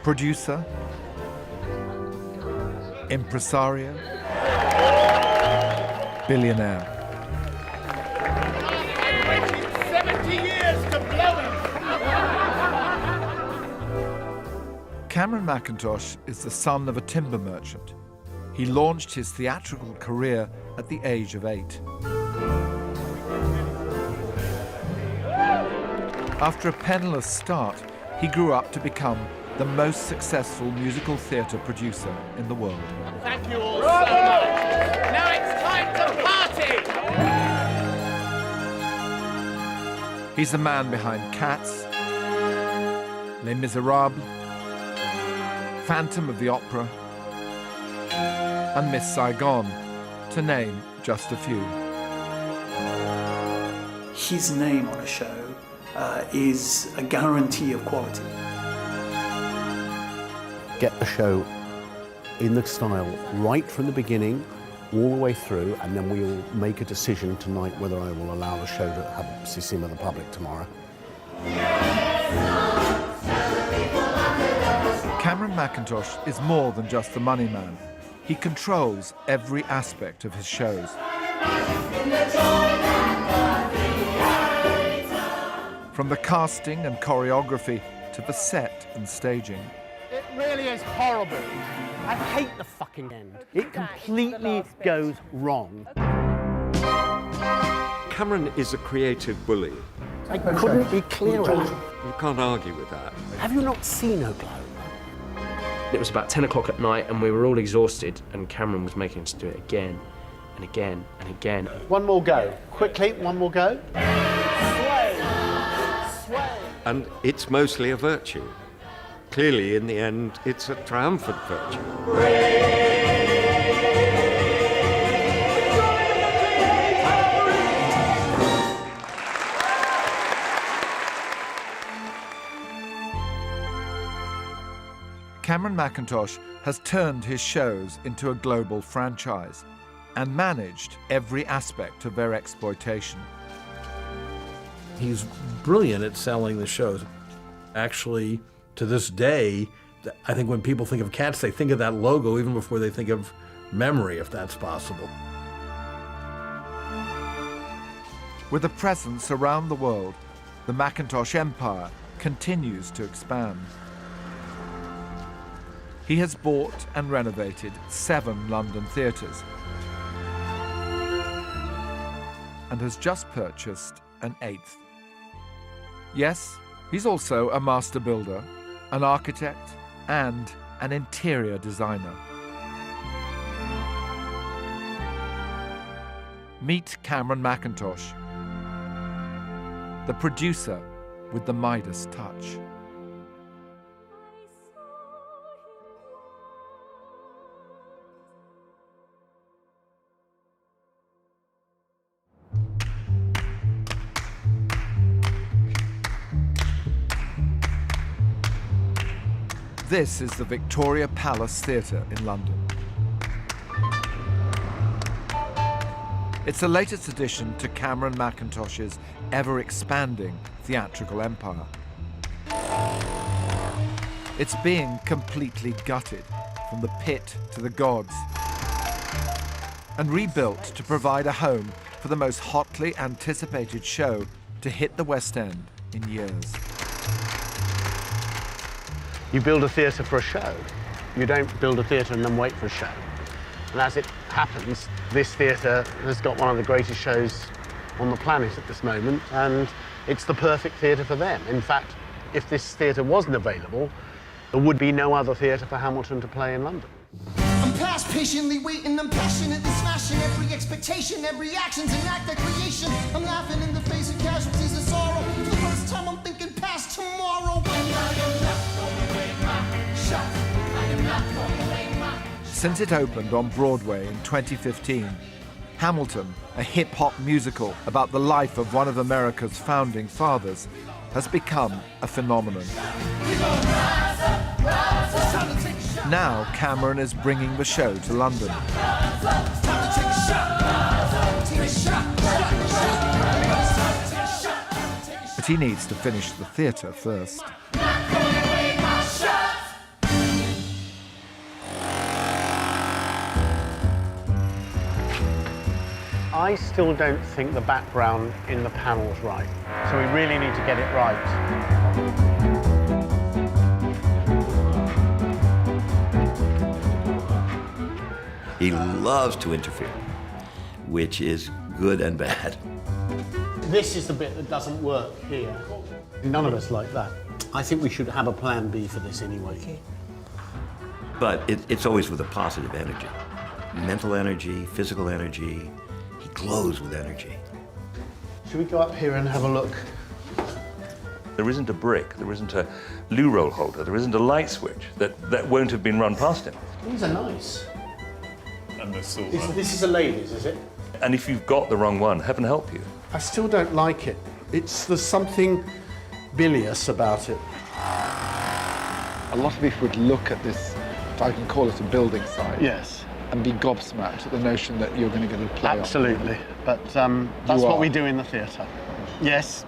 Producer, impresario, billionaire. 70 years to blow him! Cameron Mackintosh is the son of a timber merchant. He launched his theatrical career at the age of 8. After a penniless start, he grew up to become the most successful musical theatre producer in the world. Thank you all so much. Now it's time to party! He's the man behind Cats, Les Mis&eacute, Phantom of the Opera, and Miss Saigon, to name just a few. His name on a show is a guarantee of quality. Get the show in the style right from the beginning, all the way through, and then we'll make a decision tonight whether I will allow the show to be seen with the public tomorrow. Cameron Mackintosh is more than just the money man. He controls every aspect of his shows. From the casting and choreography to the set and staging. It really is horrible. I hate the fucking end. It completely goes wrong. Cameron is a creative bully. I couldn't be clearer. You can't argue with that. Have you not seen Oklahoma? It was about 10 o'clock at night and we were all exhausted and Cameron was making us do it again and again and again. One more go. Quickly, one more go. And it's mostly a virtue. Clearly, in the end, it's a triumphant virtue. Cameron Mackintosh has turned his shows into a global franchise and managed every aspect of their exploitation. He's brilliant at selling the shows. Actually, to this day, I think when people think of Cats, they think of that logo even before they think of memory, if that's possible. With a presence around the world, the Mackintosh empire continues to expand. He has bought and renovated 7 London theatres and has just purchased an 8th. Yes, he's also a master builder, an architect, and an interior designer. Meet Cameron Mackintosh, the producer with the Midas touch. This is the Victoria Palace Theatre in London. It's the latest addition to Cameron Mackintosh's ever-expanding theatrical empire. It's being completely gutted, from the pit to the gods, and rebuilt to provide a home for the most hotly anticipated show to hit the West End in years. You build a theatre for a show. You don't build a theatre and then wait for a show. And as it happens, this theatre has got one of the greatest shows on the planet at this moment, and it's the perfect theatre for them. In fact, if this theatre wasn't available, there would be no other theatre for Hamilton to play in London. I'm past patiently waiting, I'm passionately smashing every expectation, every action's an act of creation. I'm laughing in the face of casualties of sorrow. For the first time I'm thinking past tomorrow. Since it opened on Broadway in 2015, Hamilton, a hip-hop musical about the life of one of America's founding fathers, has become a phenomenon. Now Cameron is bringing the show to London. But he needs to finish the theatre first. I still don't think the background in the panel's right, so we really need to get it right. He loves to interfere, which is good and bad. This is the bit that doesn't work here. None of us like that. I think we should have a plan B for this anyway. But it's always with a positive energy. Mental energy, physical energy. He glows with energy. Should we go up here and have a look? There isn't a brick, there isn't a loo roll holder, there isn't a light switch that won't have been run past him. These are nice. And the This is a ladies, is it? And if you've got the wrong one, heaven help you. I still don't like it. There's something bilious about it. A lot of people would look at this, if I can call it a building site. Yes. And be gobsmacked at the notion that you're going to get a play. Absolutely. But that's what we do in the theatre. Yes.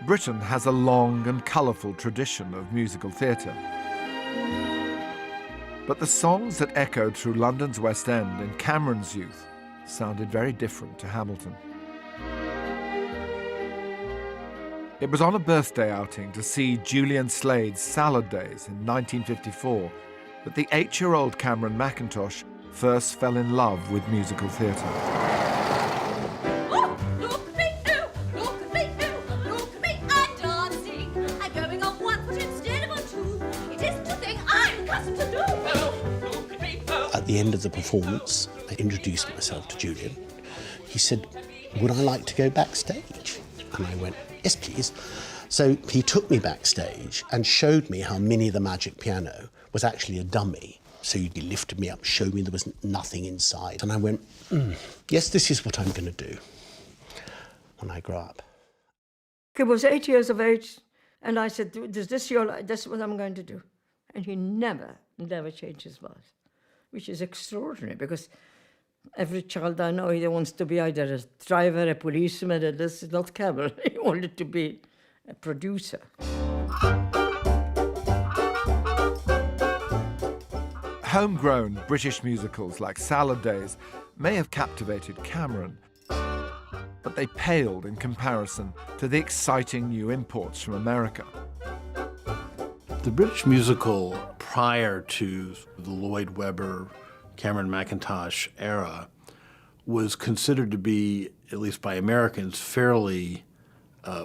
Britain has a long and colourful tradition of musical theatre. But the songs that echoed through London's West End in Cameron's youth sounded very different to Hamilton. It was on a birthday outing to see Julian Slade's Salad Days in 1954 that the 8-year-old Cameron Mackintosh first fell in love with musical theatre. At the end of the performance, I introduced myself to Julian. He said, would I like to go backstage? And I went, yes, please. So he took me backstage and showed me how Minnie the Magic Piano was actually a dummy. So he lifted me up, showed me there was nothing inside. And I went, yes, this is what I'm going to do when I grow up. He was 8 years of age, and I said, is this your life? That's what I'm going to do. And he never changed his mind, which is extraordinary, because every child I know, he wants to be either a driver, a policeman, and this is not Cameron. He wanted to be a producer. Homegrown British musicals like Salad Days may have captivated Cameron, but they paled in comparison to the exciting new imports from America. The British musical prior to the Lloyd Webber, Cameron Mackintosh era was considered to be, at least by Americans, fairly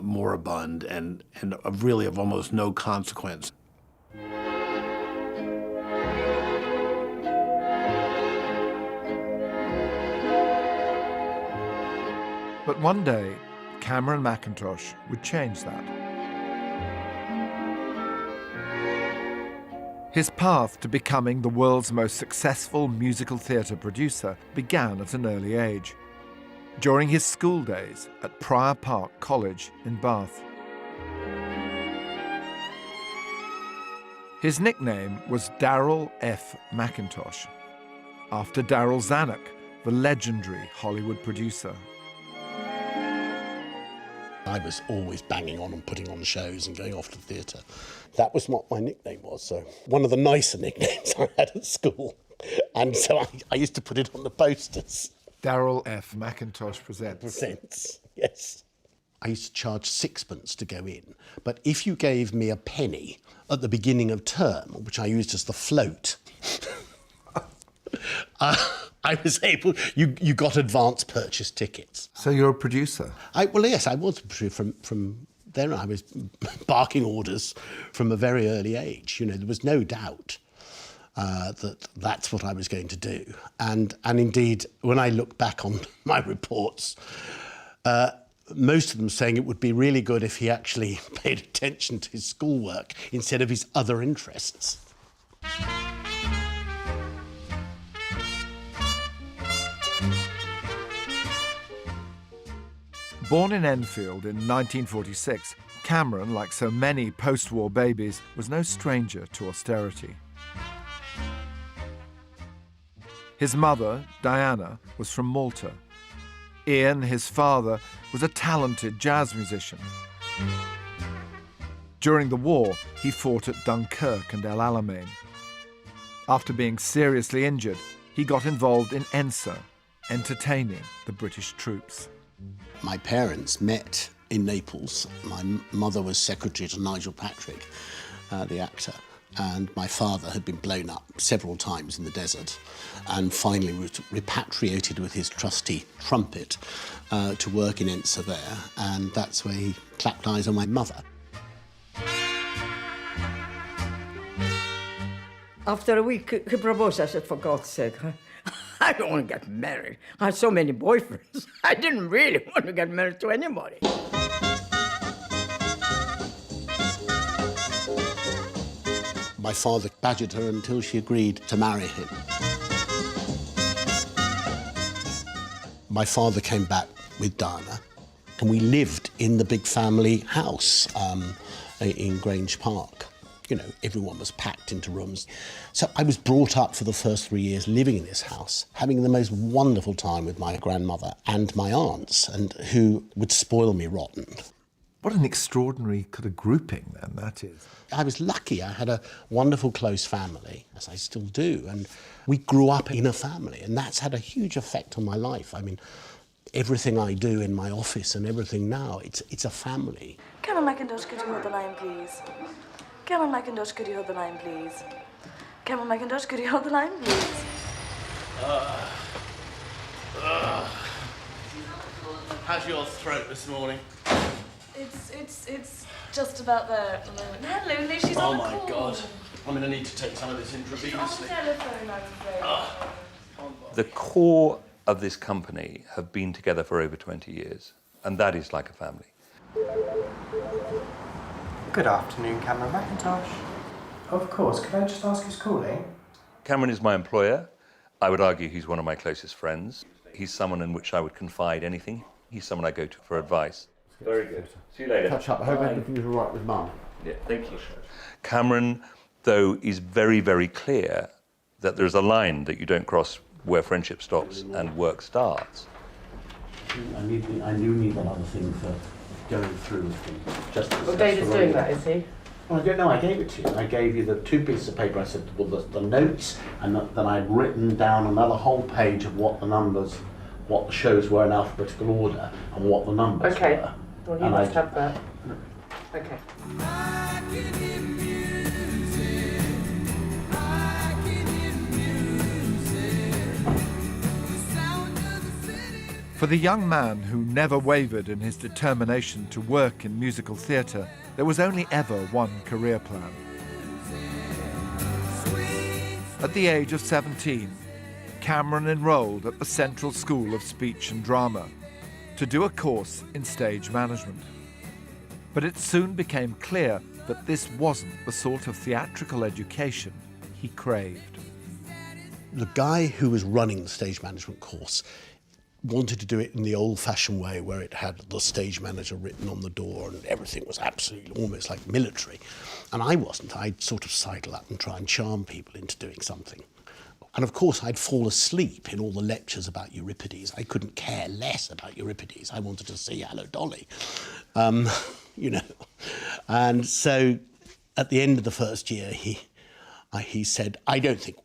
moribund and really of almost no consequence. But one day, Cameron Mackintosh would change that. His path to becoming the world's most successful musical theatre producer began at an early age, during his school days at Prior Park College in Bath. His nickname was Darrell F. Mackintosh, after Darrell Zanuck, the legendary Hollywood producer. I was always banging on and putting on shows and going off to the theatre. That was what my nickname was, so one of the nicer nicknames I had at school. And so I used to put it on the posters. Darrell F. Mackintosh presents. Presents, yes. I used to charge £6 to go in, but if you gave me a penny at the beginning of term, which I used as the float, I was able, you got advance purchase tickets. So you're a producer? Well, yes, I was a producer from then. I was barking orders from a very early age. You know, there was no doubt that that's what I was going to do. And indeed, when I look back on my reports, most of them saying it would be really good if he actually paid attention to his schoolwork instead of his other interests. Born in Enfield in 1946, Cameron, like so many post-war babies, was no stranger to austerity. His mother, Diana, was from Malta. Ian, his father, was a talented jazz musician. During the war, he fought at Dunkirk and El Alamein. After being seriously injured, he got involved in ENSA, entertaining the British troops. My parents met in Naples. My mother was secretary to Nigel Patrick, the actor, and my father had been blown up several times in the desert and finally was repatriated with his trusty trumpet to work in ENSA there, and that's where he clapped eyes on my mother. After a week, he proposed. I said, for God's sake, I don't want to get married. I had so many boyfriends. I didn't really want to get married to anybody. My father badgered her until she agreed to marry him. My father came back with Diana, and we lived in the big family house in Grange Park. You know, everyone was packed into rooms. So I was brought up for the first 3 years living in this house, having the most wonderful time with my grandmother and my aunts, and who would spoil me rotten. What an extraordinary kind of grouping, then, that is. I was lucky. I had a wonderful close family, as I still do, and we grew up in a family, and that's had a huge effect on my life. I mean, everything I do in my office and everything now, it's a family. Cameron Mackintosh, could you hold the line, please? Cameron Mackintosh, could you hold the line, please? Cameron Mackintosh, could you hold the line, please? How's your throat this morning? It's just about there at the moment. Hello, Liz, she's on the call. Oh my God. I'm going to need to take some of this She's on intravenously. the telephone, I'm afraid. The core of this company have been together for over 20 years, and that is like a family. Good afternoon, Cameron Mackintosh. Of course, can I just ask who's calling? Cameron is my employer. I would argue he's one of my closest friends. He's someone in which I would confide anything. He's someone I go to for advice. Very good. See you later. Catch up. I hope everything is all right with Mum. Yeah, thank you. Cameron, though, is very, very clear that there's a line that you don't cross where friendship stops and work starts. I do need another thing for going through with him. Well, David's doing that, is he? Well, I don't know. I gave it to you. I gave you the 2 pieces of paper. I said, well, the notes, and then I'd written down another whole page of what the numbers, what the shows were in alphabetical order, and what the numbers were. Well, you must have that. Okay. For the young man who never wavered in his determination to work in musical theatre, there was only ever one career plan. At the age of 17, Cameron enrolled at the Central School of Speech and Drama to do a course in stage management. But it soon became clear that this wasn't the sort of theatrical education he craved. The guy who was running the stage management course wanted to do it in the old-fashioned way where it had the stage manager written on the door and everything was absolutely almost like military. And I wasn't. I'd sort of sidle up and try and charm people into doing something. And of course, I'd fall asleep in all the lectures about Euripides. I couldn't care less about Euripides. I wanted to see Hello, Dolly, you know. And so at the end of the first year, he said, I don't think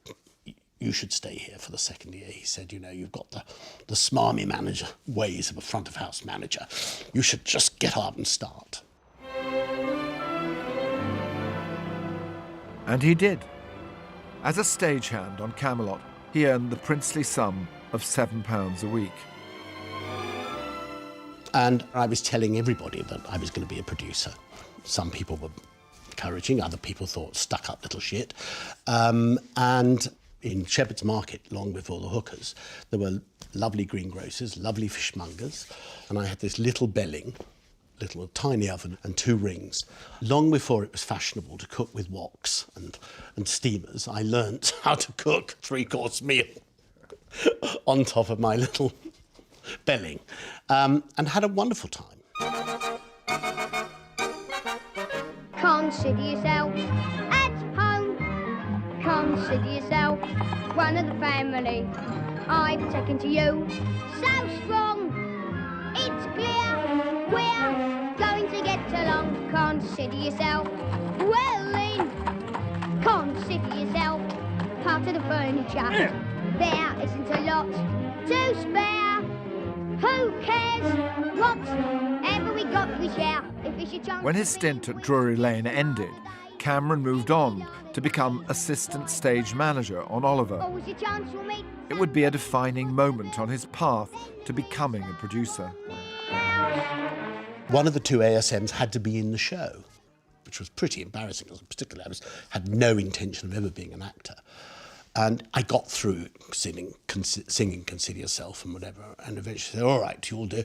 you should stay here for the second year. He said, you know, you've got the smarmy manager ways of a front of house manager. You should just get up and start. And he did. As a stagehand on Camelot, he earned the princely sum of £7 a week. And I was telling everybody that I was going to be a producer. Some people were encouraging, other people thought, stuck up little shit. And in Shepherd's Market, long before the hookers, there were lovely greengrocers, lovely fishmongers, and I had this little belling, little tiny oven and 2 rings. Long before it was fashionable to cook with woks and steamers, I learnt how to cook 3-course meal on top of my little belling, and had a wonderful time. Consider yourself at home. Consider yourself one of the family. I've taken to you so strong. consider yourself. Well then, consider yourself part of the furniture. There isn't a lot to spare. Who cares? Whatever we got we share. If it's your chance. When his stint at Drury Lane ended, Cameron moved on to become assistant stage manager on Oliver. Always your chance we'll meet. It would be a defining moment on his path to becoming a producer. One of the two ASMs had to be in the show, which was pretty embarrassing, because particularly I had no intention of ever being an actor. And I got through singing Consider Yourself and whatever, and eventually said, all right, you'll do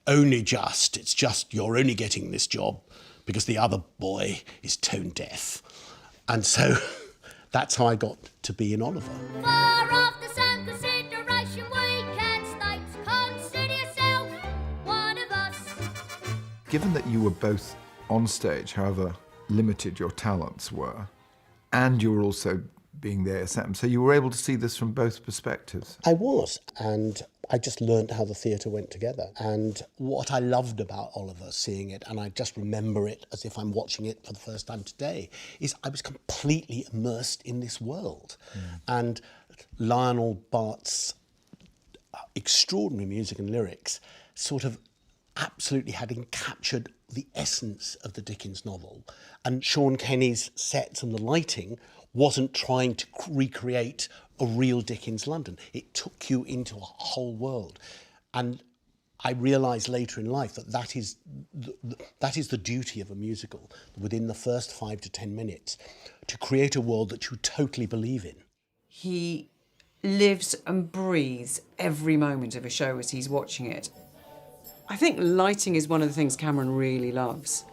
it's just you're only getting this job because the other boy is tone deaf. And so that's how I got to be in Oliver. Far after some consideration we can state, consider yourself one of us. Given that you were both on stage, however limited your talents were, and you were also being the ASM, so you were able to see this from both perspectives. I was, and I just learned how the theatre went together. And what I loved about Oliver, seeing it, and I just remember it as if I'm watching it for the first time today, is I was completely immersed in this world. And Lionel Bart's extraordinary music and lyrics sort of absolutely had captured the essence of the Dickens novel. And Sean Kenny's sets and the lighting wasn't trying to recreate a real Dickens London. It took you into a whole world. And I realised later in life that that is the duty of a musical, within the first 5 to 10 minutes, to create a world that you totally believe in. He lives and breathes every moment of a show as he's watching it. I think lighting is one of the things Cameron really loves.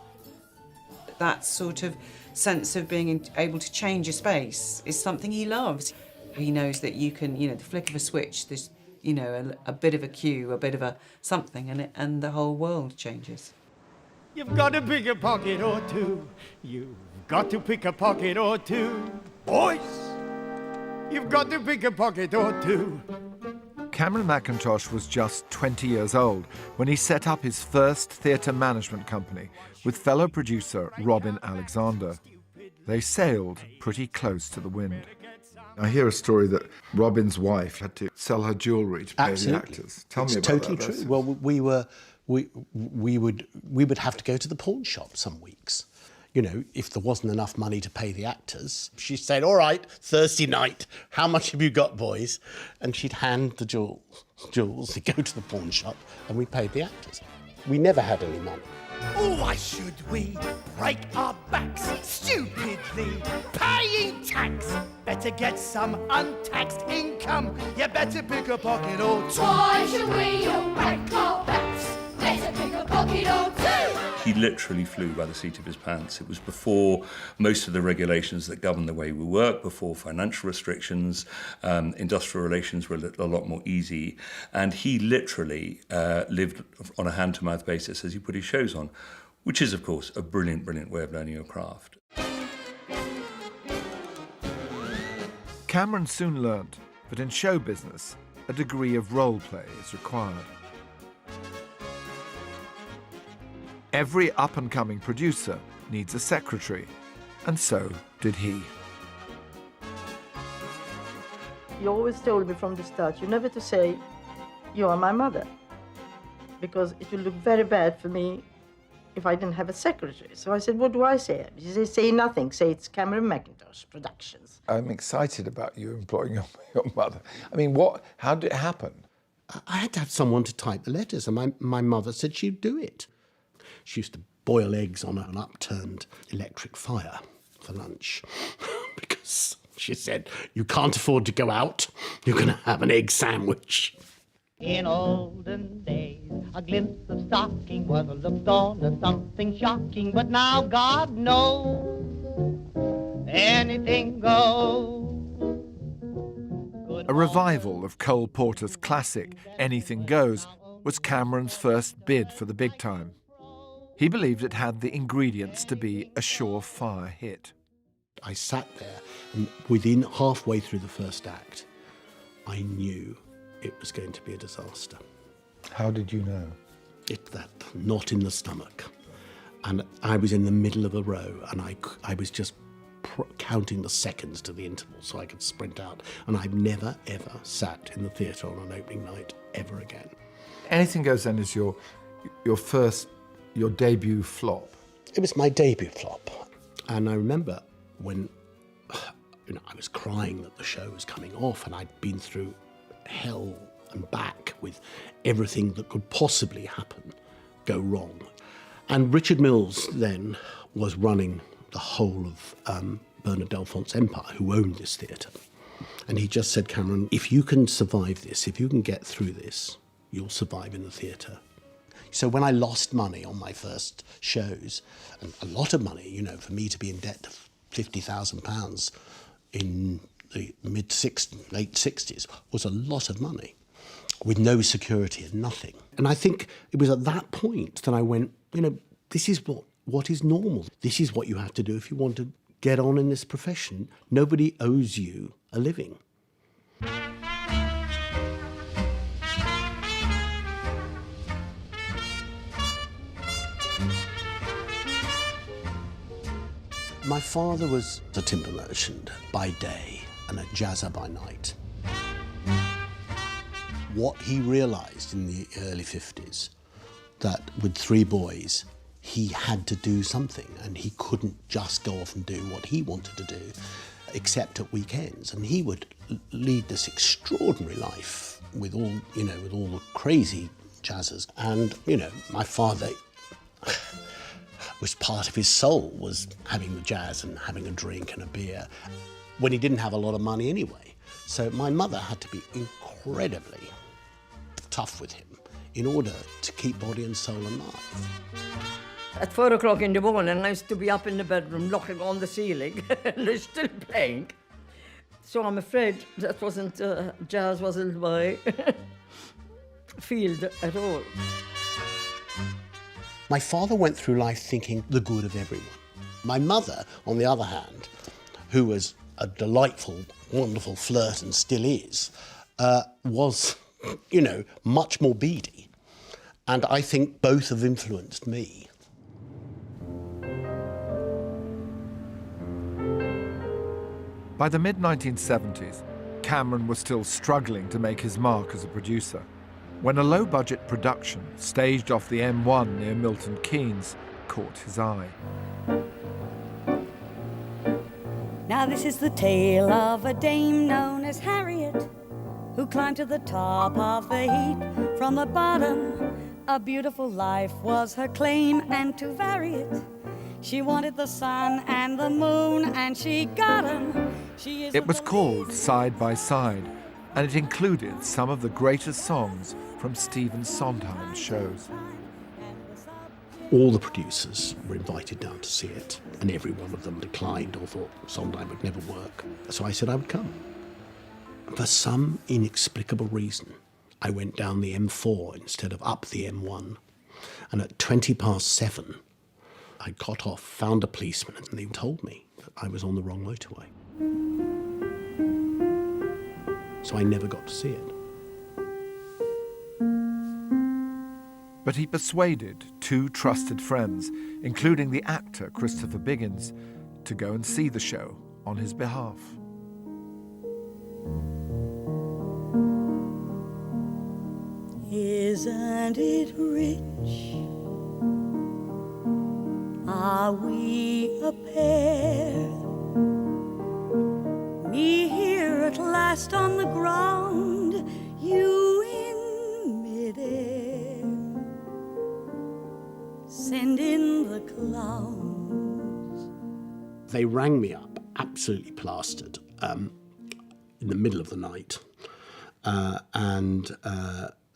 That sort of sense of being able to change a space is something he loves. He knows that you can, the flick of a switch, there's, a bit of a cue, a bit of a something, and the whole world changes. You've got to pick a pocket or two. You've got to pick a pocket or two. Boys, you've got to pick a pocket or two. Cameron Mackintosh was just 20 years old when he set up his first theatre management company with fellow producer Robin Alexander. They sailed pretty close to the wind. I hear a story that Robin's wife had to sell her jewellery to pay the actors. Tell me about that. It's totally true. Well, we would have to go to the pawn shop some weeks. If there wasn't enough money to pay the actors, she said, all right, Thursday night, how much have you got, boys? And she'd hand the jewels, we'd go to the pawn shop, and we paid the actors. We never had any money. Oh, why should we break our backs stupidly paying tax? Better get some untaxed income. You better pick a pocket or two. Why should we all break our backs? Better pick a pocket or two. He literally flew by the seat of his pants. It was before most of the regulations that govern the way we work, before financial restrictions, industrial relations were a lot more easy. And he literally lived on a hand-to-mouth basis as he put his shows on, which is, of course, a brilliant, brilliant way of learning your craft. Cameron soon learnt that in show business, a degree of role play is required. Every up-and-coming producer needs a secretary, and so did he. You always told me from the start, you never to say, you are my mother, because it would look very bad for me if I didn't have a secretary. So I said, what do I say? He said, say nothing, say it's Cameron Mackintosh Productions. I'm excited about you employing your mother. I mean, how did it happen? I had to have someone to type the letters, and my mother said she'd do it. She used to boil eggs on an upturned electric fire for lunch because she said, you can't afford to go out, you're going to have an egg sandwich. In olden days, a glimpse of stocking was looked on as something shocking, but now God knows anything goes. A revival of Cole Porter's classic Anything Goes was Cameron's first bid for the big time. He believed it had the ingredients to be a surefire hit. I sat there, and within halfway through the first act, I knew it was going to be a disaster. How did you know? That knot in the stomach. And I was in the middle of a row, and I was just counting the seconds to the interval so I could sprint out. And I've never, ever sat in the theatre on an opening night ever again. Anything Goes Then is your debut flop. It was my debut flop. And I remember when I was crying that the show was coming off, and I'd been through hell and back with everything that could possibly happen go wrong. And Richard Mills then was running the whole of Bernard Delfont's empire, who owned this theatre. And he just said, Cameron, if you can survive this, if you can get through this, you'll survive in the theatre. So when I lost money on my first shows, and a lot of money, for me to be in debt to £50,000 in the late 60s was a lot of money, with no security and nothing. And I think it was at that point that I went, this is what is normal. This is what you have to do if you want to get on in this profession. Nobody owes you a living. My father was a timber merchant by day and a jazzer by night. What he realised in the early 50s, that with 3 boys, he had to do something, and he couldn't just go off and do what he wanted to do, except at weekends. And he would lead this extraordinary life with all the crazy jazzers. And, my father was part of his soul, was having the jazz and having a drink and a beer, when he didn't have a lot of money anyway. So my mother had to be incredibly tough with him in order to keep body and soul alive. At 4 o'clock in the morning, I used to be up in the bedroom, knocking on the ceiling, and they're still playing. So I'm afraid that jazz wasn't my field at all. My father went through life thinking the good of everyone. My mother, on the other hand, who was a delightful, wonderful flirt and still is, was, much more beady. And I think both have influenced me. By the mid-1970s, Cameron was still struggling to make his mark as a producer, when a low-budget production staged off the M1 near Milton Keynes caught his eye. Now this is the tale of a dame known as Harriet, who climbed to the top of the heap from the bottom. A beautiful life was her claim, and to vary it, she wanted the sun and the moon, and she got 'em. It was called Side by Side, and it included some of the greatest songs from Stephen Sondheim's shows. All the producers were invited down to see it, and every one of them declined or thought Sondheim would never work. So I said I would come. For some inexplicable reason, I went down the M4 instead of up the M1. And at 7:20, I got off, found a policeman, and they told me that I was on the wrong motorway. So I never got to see it. But he persuaded 2 trusted friends, including the actor Christopher Biggins, to go and see the show on his behalf. Isn't it rich? Are we a pair? Me here at last on the ground, you in midair. Send in the clowns. They rang me up, absolutely plastered, in the middle of the night, and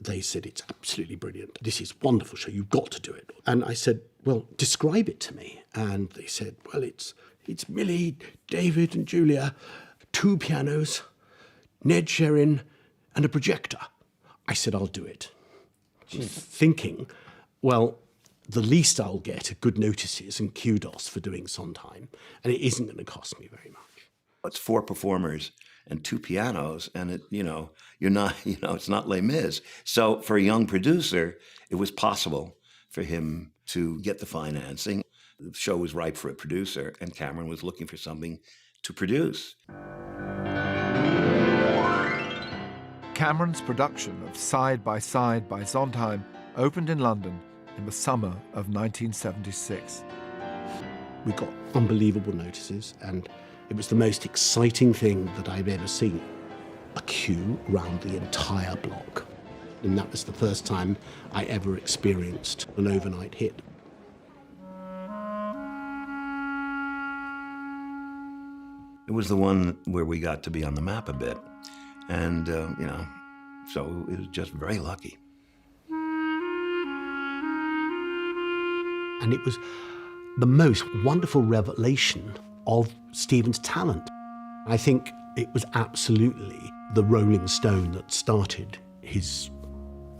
they said, it's absolutely brilliant. This is a wonderful show. You've got to do it. And I said, well, describe it to me. And they said, well, it's Millie, David and Julia, 2 pianos, Ned Sherin and a projector. I said, I'll do it. Thinking, well, the least I'll get are good notices and kudos for doing Sondheim, and it isn't going to cost me very much. It's 4 performers and 2 pianos, and it's not Les Mis. So for a young producer, it was possible for him to get the financing. The show was ripe for a producer, and Cameron was looking for something to produce. Cameron's production of Side by Side by Sondheim opened in London in the summer of 1976. We got unbelievable notices, and it was the most exciting thing that I've ever seen. A queue around the entire block. And that was the first time I ever experienced an overnight hit. It was the one where we got to be on the map a bit. And, so it was just very lucky. And it was the most wonderful revelation of Stephen's talent. I think it was absolutely the Rolling Stone that started his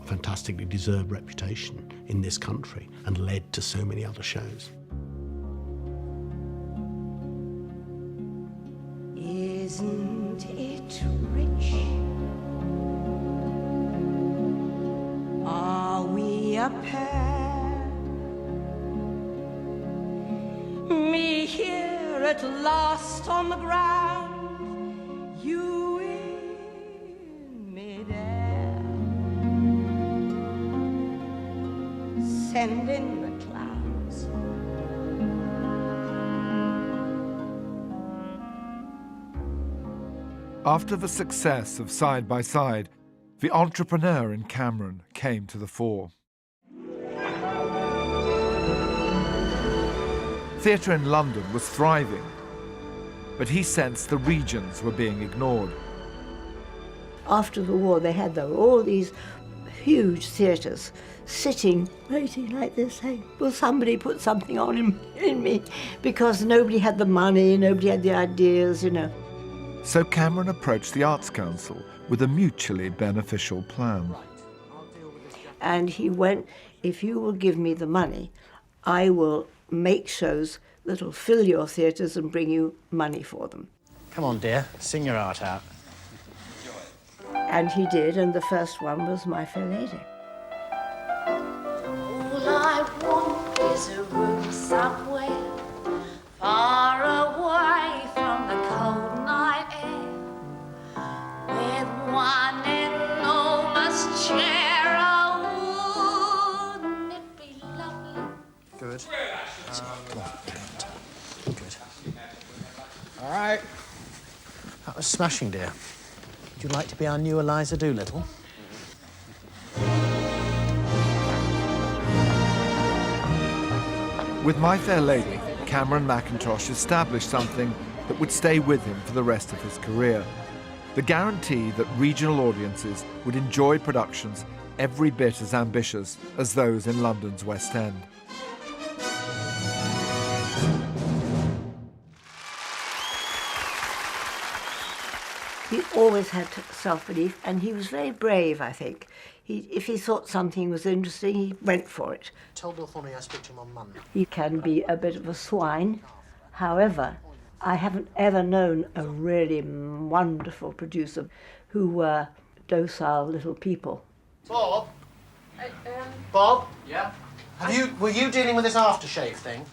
fantastically deserved reputation in this country and led to so many other shows. Isn't it rich? Are we a pair? Me here at last on the ground, you in midair. Send in the clouds. After the success of Side by Side, the entrepreneur in Cameron came to the fore. Theatre in London was thriving, but he sensed the regions were being ignored. After the war, they had all these huge theatres sitting, waiting like this, saying, will somebody put something on in me? Because nobody had the money, nobody had the ideas, So Cameron approached the Arts Council with a mutually beneficial plan. And he went, if you will give me the money, I will make shows that will fill your theatres and bring you money for them. Come on, dear, sing your heart out. And he did, and the first one was My Fair Lady. All I want is a room somewhere far away from the cold night air, with one enormous chair. Oh, wouldn't it be lovely? Good. Come on. Good. All right. That was smashing, dear. Would you like to be our new Eliza Doolittle? With My Fair Lady, Cameron Mackintosh established something that would stay with him for the rest of his career. The guarantee that regional audiences would enjoy productions every bit as ambitious as those in London's West End. He always had self-belief, and he was very brave, I think. If he thought something was interesting, he went for it. Tell Bill Thornley I speak to him on Monday. He can be a bit of a swine. However, I haven't ever known a really wonderful producer who were docile little people. Bob? Bob? Yeah? Were you dealing with this aftershave thing?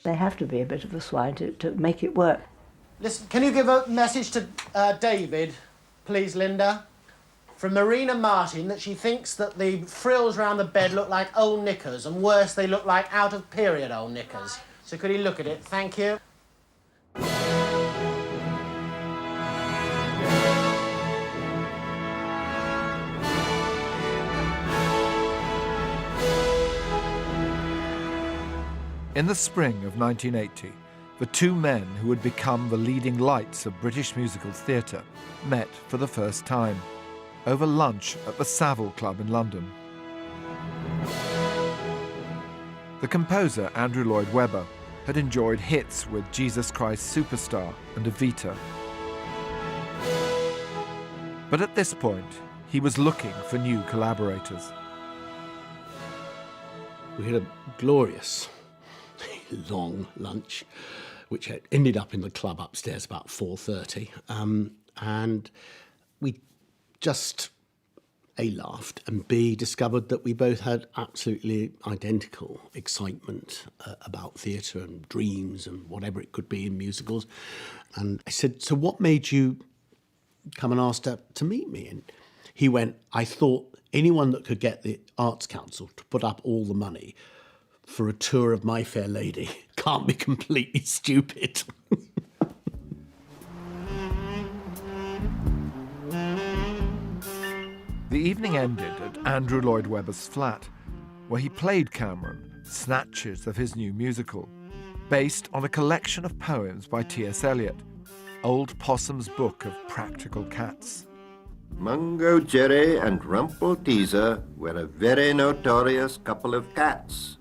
They have to be a bit of a swine to make it work. Listen, can you give a message to David, please, Linda? From Marina Martin, that she thinks that the frills round the bed look like old knickers, and worse, they look like out-of-period old knickers. So could he look at it? Thank you. In the spring of 1980, the two men who would become the leading lights of British musical theatre met for the first time over lunch at the Savile Club in London. The composer Andrew Lloyd Webber had enjoyed hits with Jesus Christ Superstar and Evita. But at this point, he was looking for new collaborators. We had a glorious long lunch, which ended up in the club upstairs about 4:30, and we just A, laughed, and B, discovered that we both had absolutely identical excitement about theatre and dreams and whatever it could be in musicals. And I said, so what made you come and ask to meet me? And he went, I thought anyone that could get the Arts Council to put up all the money for a tour of My Fair Lady can't be completely stupid. The evening ended at Andrew Lloyd Webber's flat, where he played Cameron snatches of his new musical, based on a collection of poems by T.S. Eliot, Old Possum's Book of Practical Cats. Mungo Jerry and Rumple Teaser were a very notorious couple of cats.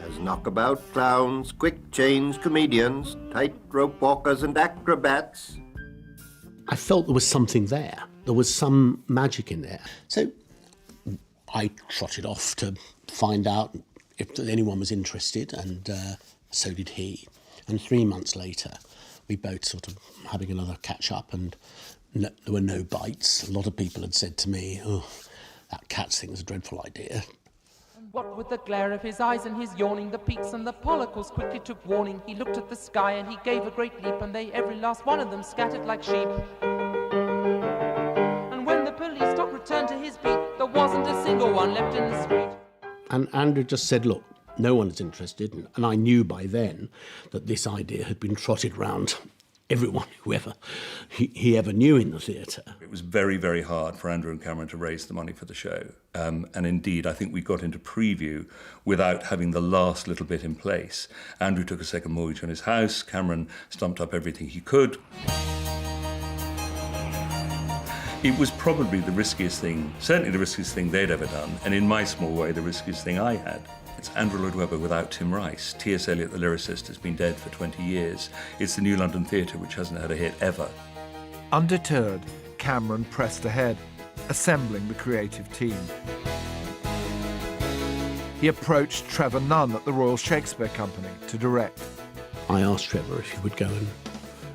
As knockabout clowns, quick change comedians, tightrope walkers and acrobats. I felt there was something there. There was some magic in there. So I trotted off to find out if anyone was interested, and so did he. And 3 months later, we both sort of having another catch-up, and there were no bites. A lot of people had said to me, oh, that Cats thing is a dreadful idea. What with the glare of his eyes and his yawning, the peaks and the pollicles quickly took warning. He looked at the sky and he gave a great leap, and they, every last one of them, scattered like sheep. And when the police stock returned to his beat, there wasn't a single one left in the street. And Andrew just said, look, no one's interested. And I knew by then that this idea had been trotted round everyone, whoever he ever knew in the theatre. It was very, very hard for Andrew and Cameron to raise the money for the show. And indeed, I think we got into preview without having the last little bit in place. Andrew took a second mortgage on his house. Cameron stumped up everything he could. It was probably the riskiest thing, certainly the riskiest thing they'd ever done, and in my small way, the riskiest thing I had. It's Andrew Lloyd Webber without Tim Rice. T.S. Eliot, the lyricist, has been dead for 20 years. It's the New London Theatre, which hasn't had a hit ever. Undeterred, Cameron pressed ahead, assembling the creative team. He approached Trevor Nunn at the Royal Shakespeare Company to direct. I asked Trevor if he would go and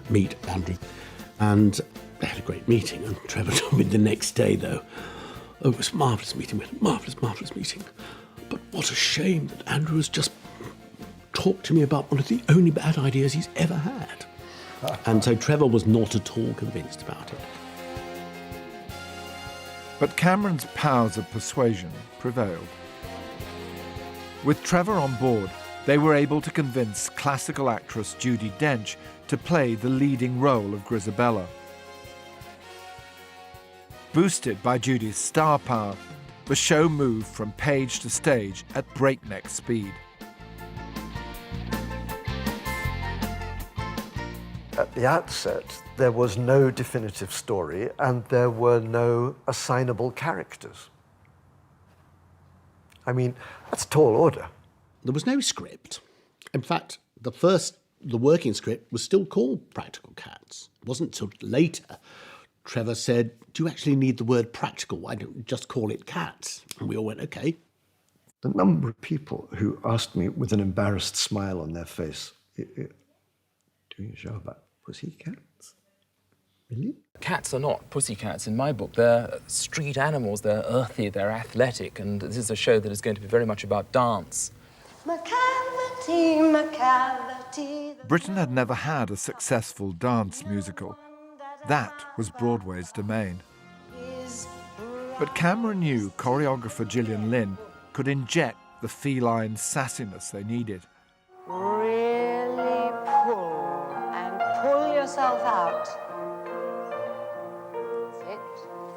meet Andrew, and they had a great meeting, and Trevor told me the next day, though, oh, it was a marvellous meeting, marvellous meeting. But what a shame that Andrew has just talked to me about one of the only bad ideas he's ever had. And so Trevor was not at all convinced about it. But Cameron's powers of persuasion prevailed. With Trevor on board, they were able to convince classical actress Judi Dench to play the leading role of Grisabella. Boosted by Judy's star power, the show moved from page to stage at breakneck speed. At the outset, there was no definitive story and there were no assignable characters. I mean, that's a tall order. There was no script. In fact, the working script was still called Practical Cats. It wasn't until later Trevor said, do you actually need the word practical? Why don't we just call it Cats? And we all went, OK. The number of people who asked me with an embarrassed smile on their face, doing a show about pussycats? Really? Cats are not pussycats in my book. They're street animals, they're earthy, they're athletic, and this is a show that is going to be very much about dance. Britain had never had a successful dance musical. That was Broadway's domain. But Cameron knew choreographer Gillian Lynn could inject the feline sassiness they needed. Really pull and pull yourself out. Sit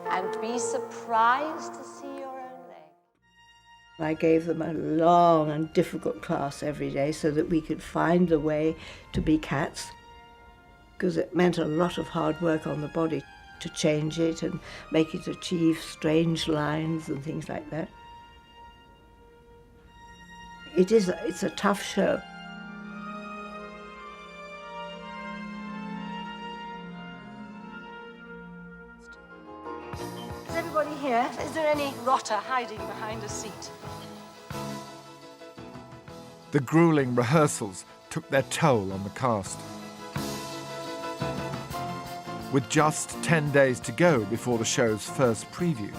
and be surprised to see your own leg. I gave them a long and difficult class every day so that we could find the way to be cats, because it meant a lot of hard work on the body to change it and make it achieve strange lines and things like that. It's a tough show. Is everybody here? Is there any rotter hiding behind a seat? The grueling rehearsals took their toll on the cast. With just 10 days to go before the show's first preview,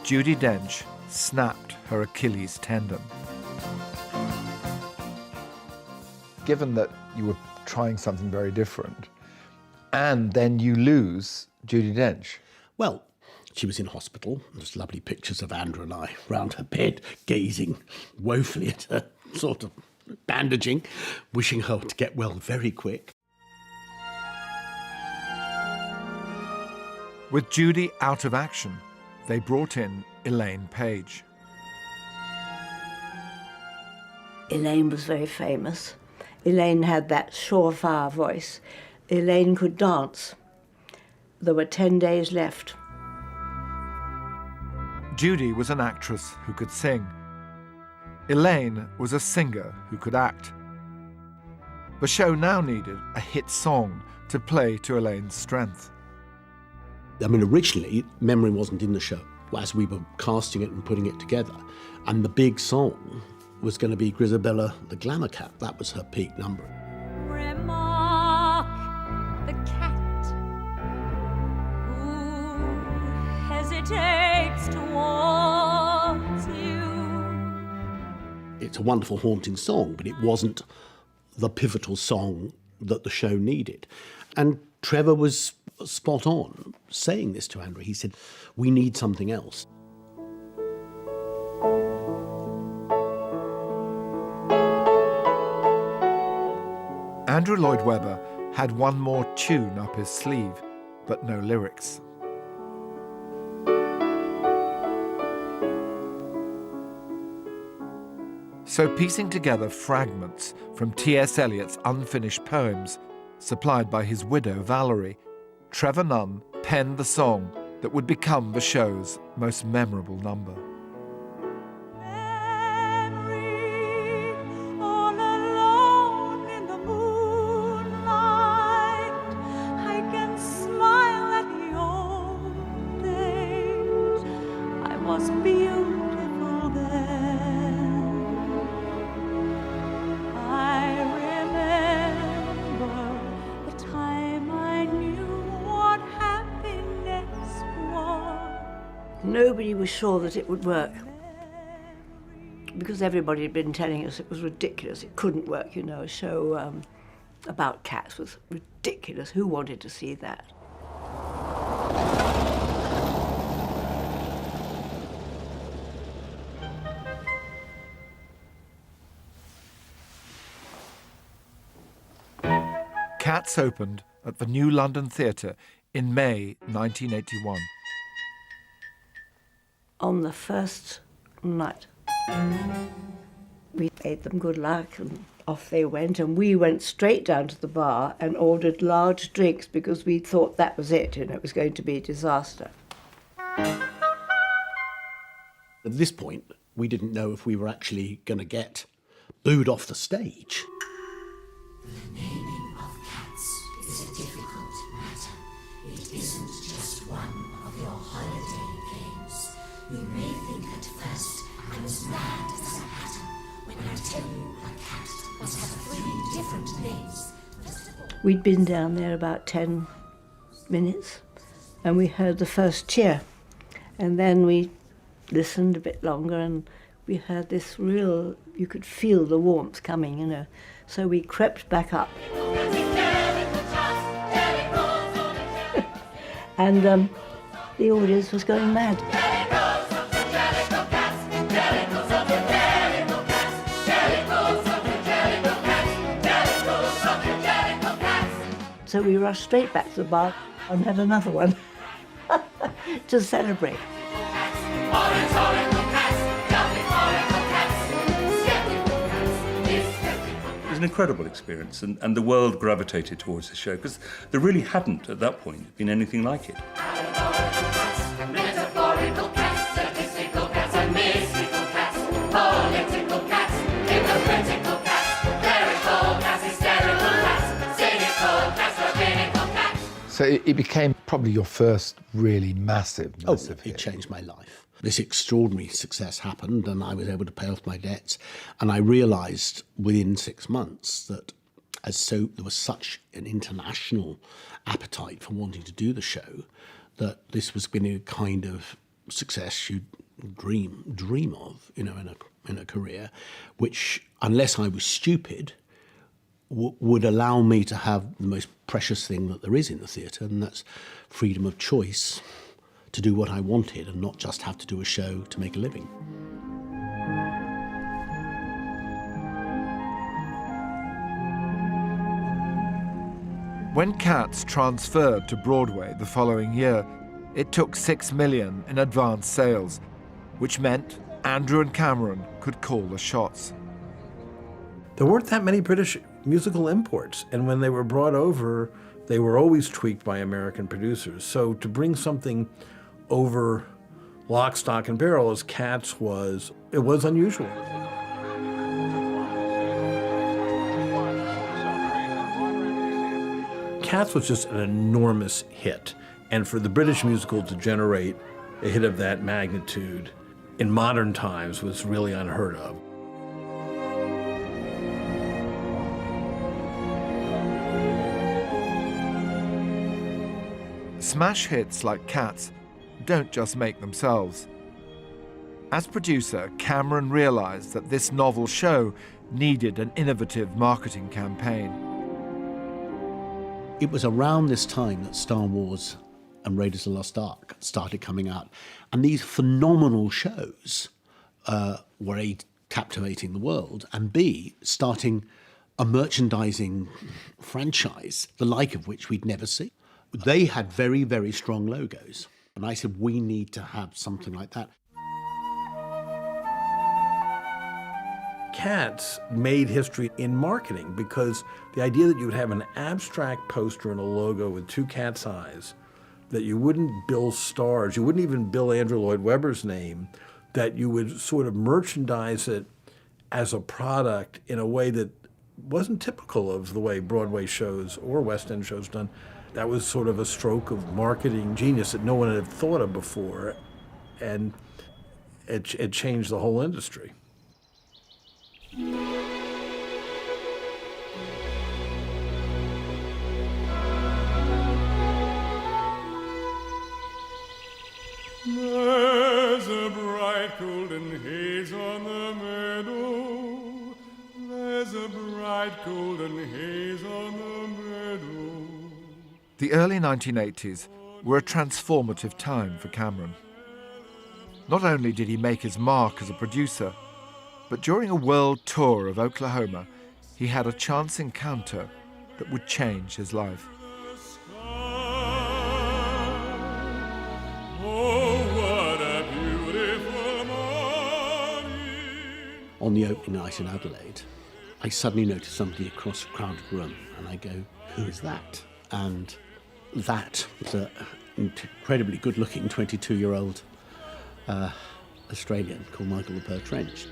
Judi Dench snapped her Achilles tendon. Given that you were trying something very different, and then you lose Judi Dench. Well, she was in hospital. There's lovely pictures of Andrew and I round her bed, gazing woefully at her, sort of bandaging, wishing her to get well very quick. With Judi out of action, they brought in Elaine Paige. Elaine was very famous. Elaine had that surefire voice. Elaine could dance. There were 10 days left. Judi was an actress who could sing. Elaine was a singer who could act. The show now needed a hit song to play to Elaine's strength. I mean, originally, Memory wasn't in the show as we were casting it and putting it together. And the big song was going to be Grisabella the Glamour Cat. That was her peak number. Remark the cat who hesitates towards you. It's a wonderful, haunting song, but it wasn't the pivotal song that the show needed. And Trevor was spot on saying this to Andrew. He said, we need something else. Andrew Lloyd Webber had one more tune up his sleeve, but no lyrics. So piecing together fragments from T.S. Eliot's unfinished poems, supplied by his widow Valerie, Trevor Nunn penned the song that would become the show's most memorable number. All alone in the moonlight, I can smile at the old days. I was beautiful then. I remember the time I knew what happiness was. Nobody was sure that it would work, because everybody had been telling us it was ridiculous. It couldn't work, you know. A show about cats was ridiculous. Who wanted to see that? Cats opened at the New London Theatre in May 1981. On the first night, we bade them good luck and off they went, and we went straight down to the bar and ordered large drinks because we thought that was it, you know, it was going to be a disaster. At this point, we didn't know if we were actually going to get booed off the stage. The naming of cats is a difficult matter. It isn't just one of your holiday games. You may think at first I was mad as a hatter when I tell you a cat must have 3 different names. We'd been down there about 10 minutes and we heard the first cheer, and then we listened a bit longer and we heard this real, you could feel the warmth coming, you know. So we crept back up. And the audience was going mad. So we rushed straight back to the bar and had another one to celebrate. It was an incredible experience, and the world gravitated towards the show because there really hadn't, at that point, been anything like it. Metaphorical cats, statistical cats, and mystical cats, political cats, hypocritical cats, clerical cats, hysterical cats, cynical cats, rabbinical cats. So it became probably your first really massive hit. It changed my life. This extraordinary success happened and I was able to pay off my debts. And I realised within 6 months that there was such an international appetite for wanting to do the show that this was going to kind of success you dream of, in a career, which, unless I was stupid, would allow me to have the most precious thing that there is in the theatre, and that's freedom of choice to do what I wanted and not just have to do a show to make a living. When Cats transferred to Broadway the following year, it took $6 million in advance sales, which meant Andrew and Cameron could call the shots. There weren't that many British musical imports, and when they were brought over, they were always tweaked by American producers. So to bring something over lock, stock, and barrel as Cats was, it was unusual. Cats was just an enormous hit, and for the British musical to generate a hit of that magnitude in modern times was really unheard of. Smash hits like Cats don't just make themselves. As producer, Cameron realized that this novel show needed an innovative marketing campaign. It was around this time that Star Wars and Raiders of the Lost Ark started coming out. And these phenomenal shows were A, captivating the world, and B, starting a merchandising franchise, the like of which we'd never seen. They had very, very strong logos. And I said, we need to have something like that. Cats made history in marketing because the idea that you would have an abstract poster and a logo with two cat's eyes, that you wouldn't bill stars, you wouldn't even bill Andrew Lloyd Webber's name, that you would sort of merchandise it as a product in a way that wasn't typical of the way Broadway shows or West End shows done. That was sort of a stroke of marketing genius that no one had thought of before, and it changed the whole industry. There's a bright golden haze on the meadow. There's a bright golden haze on the meadow. The early 1980s were a transformative time for Cameron. Not only did he make his mark as a producer, but during a world tour of Oklahoma, he had a chance encounter that would change his life. On the opening night in Adelaide, I suddenly noticed somebody across a crowded room, and I go, who is that? And that was an incredibly good-looking 22-year-old Australian called Michael the Pearl Trench.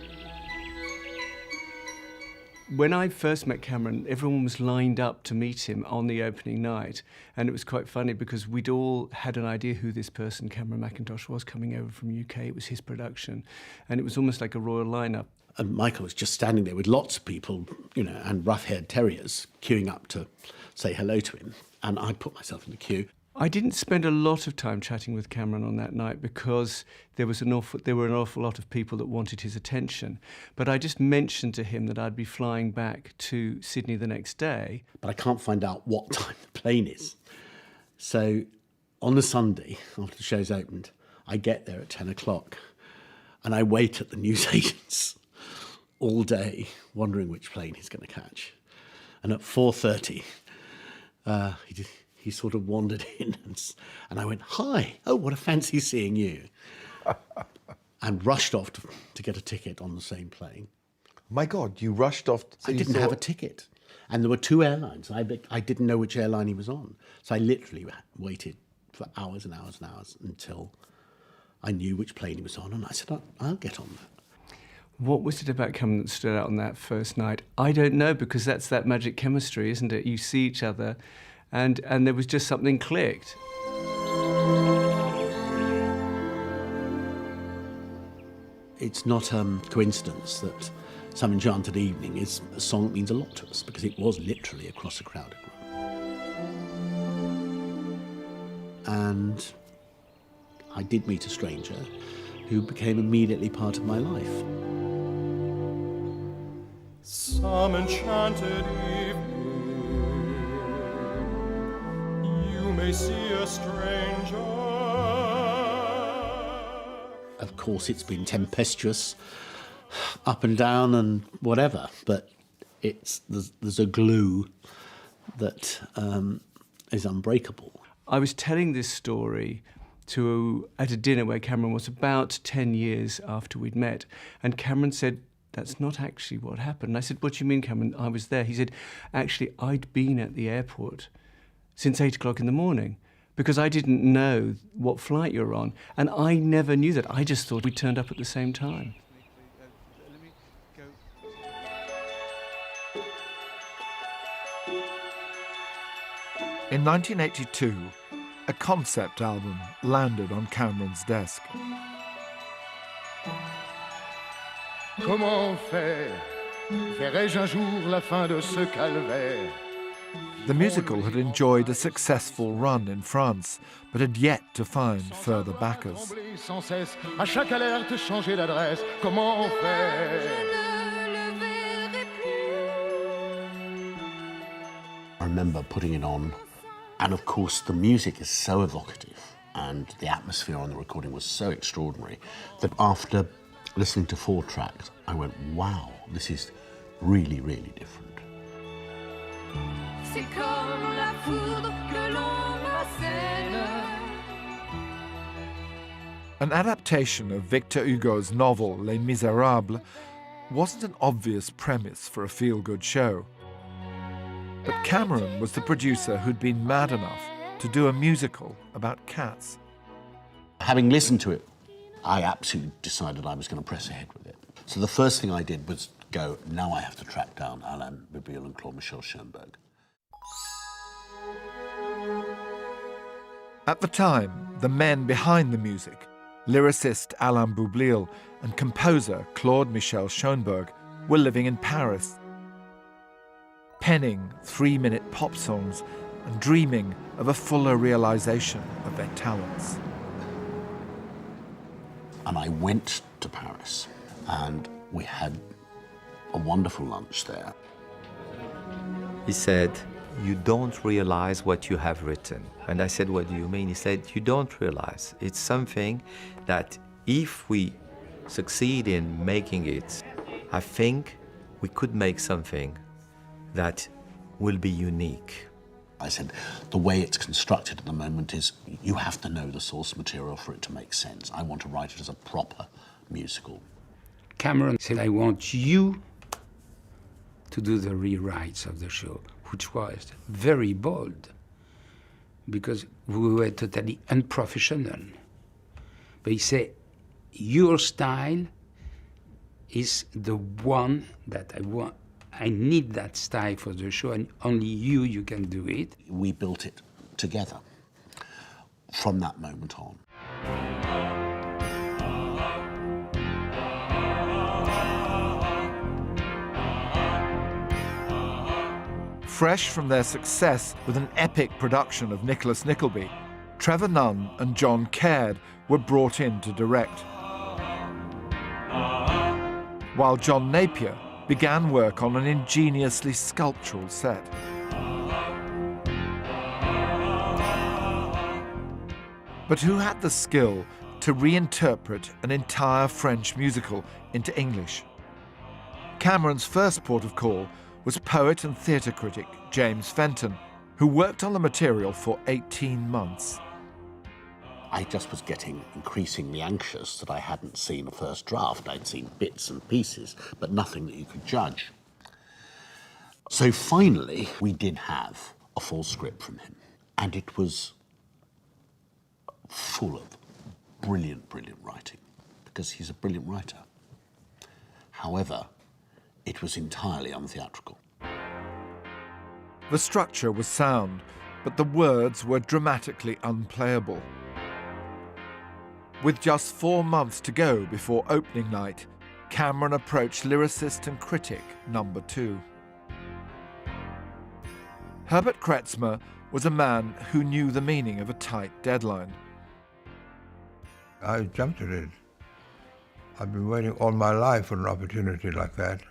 When I first met Cameron, everyone was lined up to meet him on the opening night, and it was quite funny because we'd all had an idea who this person, Cameron Mackintosh, was coming over from UK. It was his production, and it was almost like a royal lineup. And Michael was just standing there with lots of people, and rough-haired terriers queuing up to say hello to him, and I put myself in the queue. I didn't spend a lot of time chatting with Cameron on that night because there were an awful lot of people that wanted his attention. But I just mentioned to him that I'd be flying back to Sydney the next day. But I can't find out what time the plane is. So on the Sunday, after the show's opened, I get there at 10 o'clock and I wait at the newsagents all day, wondering which plane he's going to catch. And at 4:30, he sort of wandered in and I went, hi, oh, what a fancy seeing you. And rushed off to get a ticket on the same plane. My God, you rushed off. I didn't have a ticket. And there were two airlines. I didn't know which airline he was on. So I literally waited for hours and hours and hours until I knew which plane he was on. And I said, I'll get on that. What was it about Cameron that stood out on that first night? I don't know, because that's that magic chemistry, isn't it? You see each other, and there was just something clicked. It's not a coincidence that Some Enchanted Evening is a song that means a lot to us, because it was literally across a crowded room. And I did meet a stranger who became immediately part of my life. Some enchanted evening, you may see a stranger. Of course, it's been tempestuous, up and down and whatever, but there's a glue that is unbreakable. I was telling this story at a dinner where Cameron was about 10 years after we'd met, and Cameron said, "That's not actually what happened." And I said, "What do you mean, Cameron? I was there." He said, "Actually, I'd been at the airport since 8 o'clock in the morning because I didn't know what flight you're on, and I never knew that. I just thought we turned up at the same time." In 1982, a concept album landed on Cameron's desk. Comment faire? Verrai-je un jour la fin de ce calvaire? The musical had enjoyed a successful run in France, but had yet to find further backers. Sans cesse, à chaque alerte, changer d'adresse. Comment faire? I remember putting it on, and of course the music is so evocative and the atmosphere on the recording was so extraordinary that after listening to 4 tracks, I went, wow, this is really, really different. C'est comme la foudre que l'on assène. An adaptation of Victor Hugo's novel Les Misérables wasn't an obvious premise for a feel-good show. But Cameron was the producer who'd been mad enough to do a musical about cats. Having listened to it, I absolutely decided I was going to press ahead with it. So the first thing I did was go, now I have to track down Alain Boublil and Claude Michel Schoenberg. At the time, the men behind the music, lyricist Alain Boublil and composer Claude Michel Schoenberg, were living in Paris, penning 3-minute pop songs and dreaming of a fuller realization of their talents. And I went to Paris, and we had a wonderful lunch there. He said, "You don't realize what you have written." And I said, "What do you mean?" He said, "You don't realize. It's something that if we succeed in making it, I think we could make something that will be unique." I said, the way it's constructed at the moment is you have to know the source material for it to make sense. I want to write it as a proper musical. Cameron said, "I want you to do the rewrites of the show," which was very bold because we were totally unprofessional. But he said, "Your style is the one that I want. I need that style for the show, and only you can do it." We built it together from that moment on. Fresh from their success with an epic production of Nicholas Nickleby, Trevor Nunn and John Caird were brought in to direct, while John Napier began work on an ingeniously sculptural set. But who had the skill to reinterpret an entire French musical into English? Cameron's first port of call was poet and theatre critic James Fenton, who worked on the material for 18 months. I just was getting increasingly anxious that I hadn't seen a first draft. I'd seen bits and pieces, but nothing that you could judge. So finally, we did have a full script from him, and it was full of brilliant, brilliant writing, because he's a brilliant writer. However, it was entirely untheatrical. The structure was sound, but the words were dramatically unplayable. With just 4 months to go before opening night, Cameron approached lyricist and critic number 2. Herbert Kretzmer was a man who knew the meaning of a tight deadline. I jumped at it. I've been waiting all my life for an opportunity like that.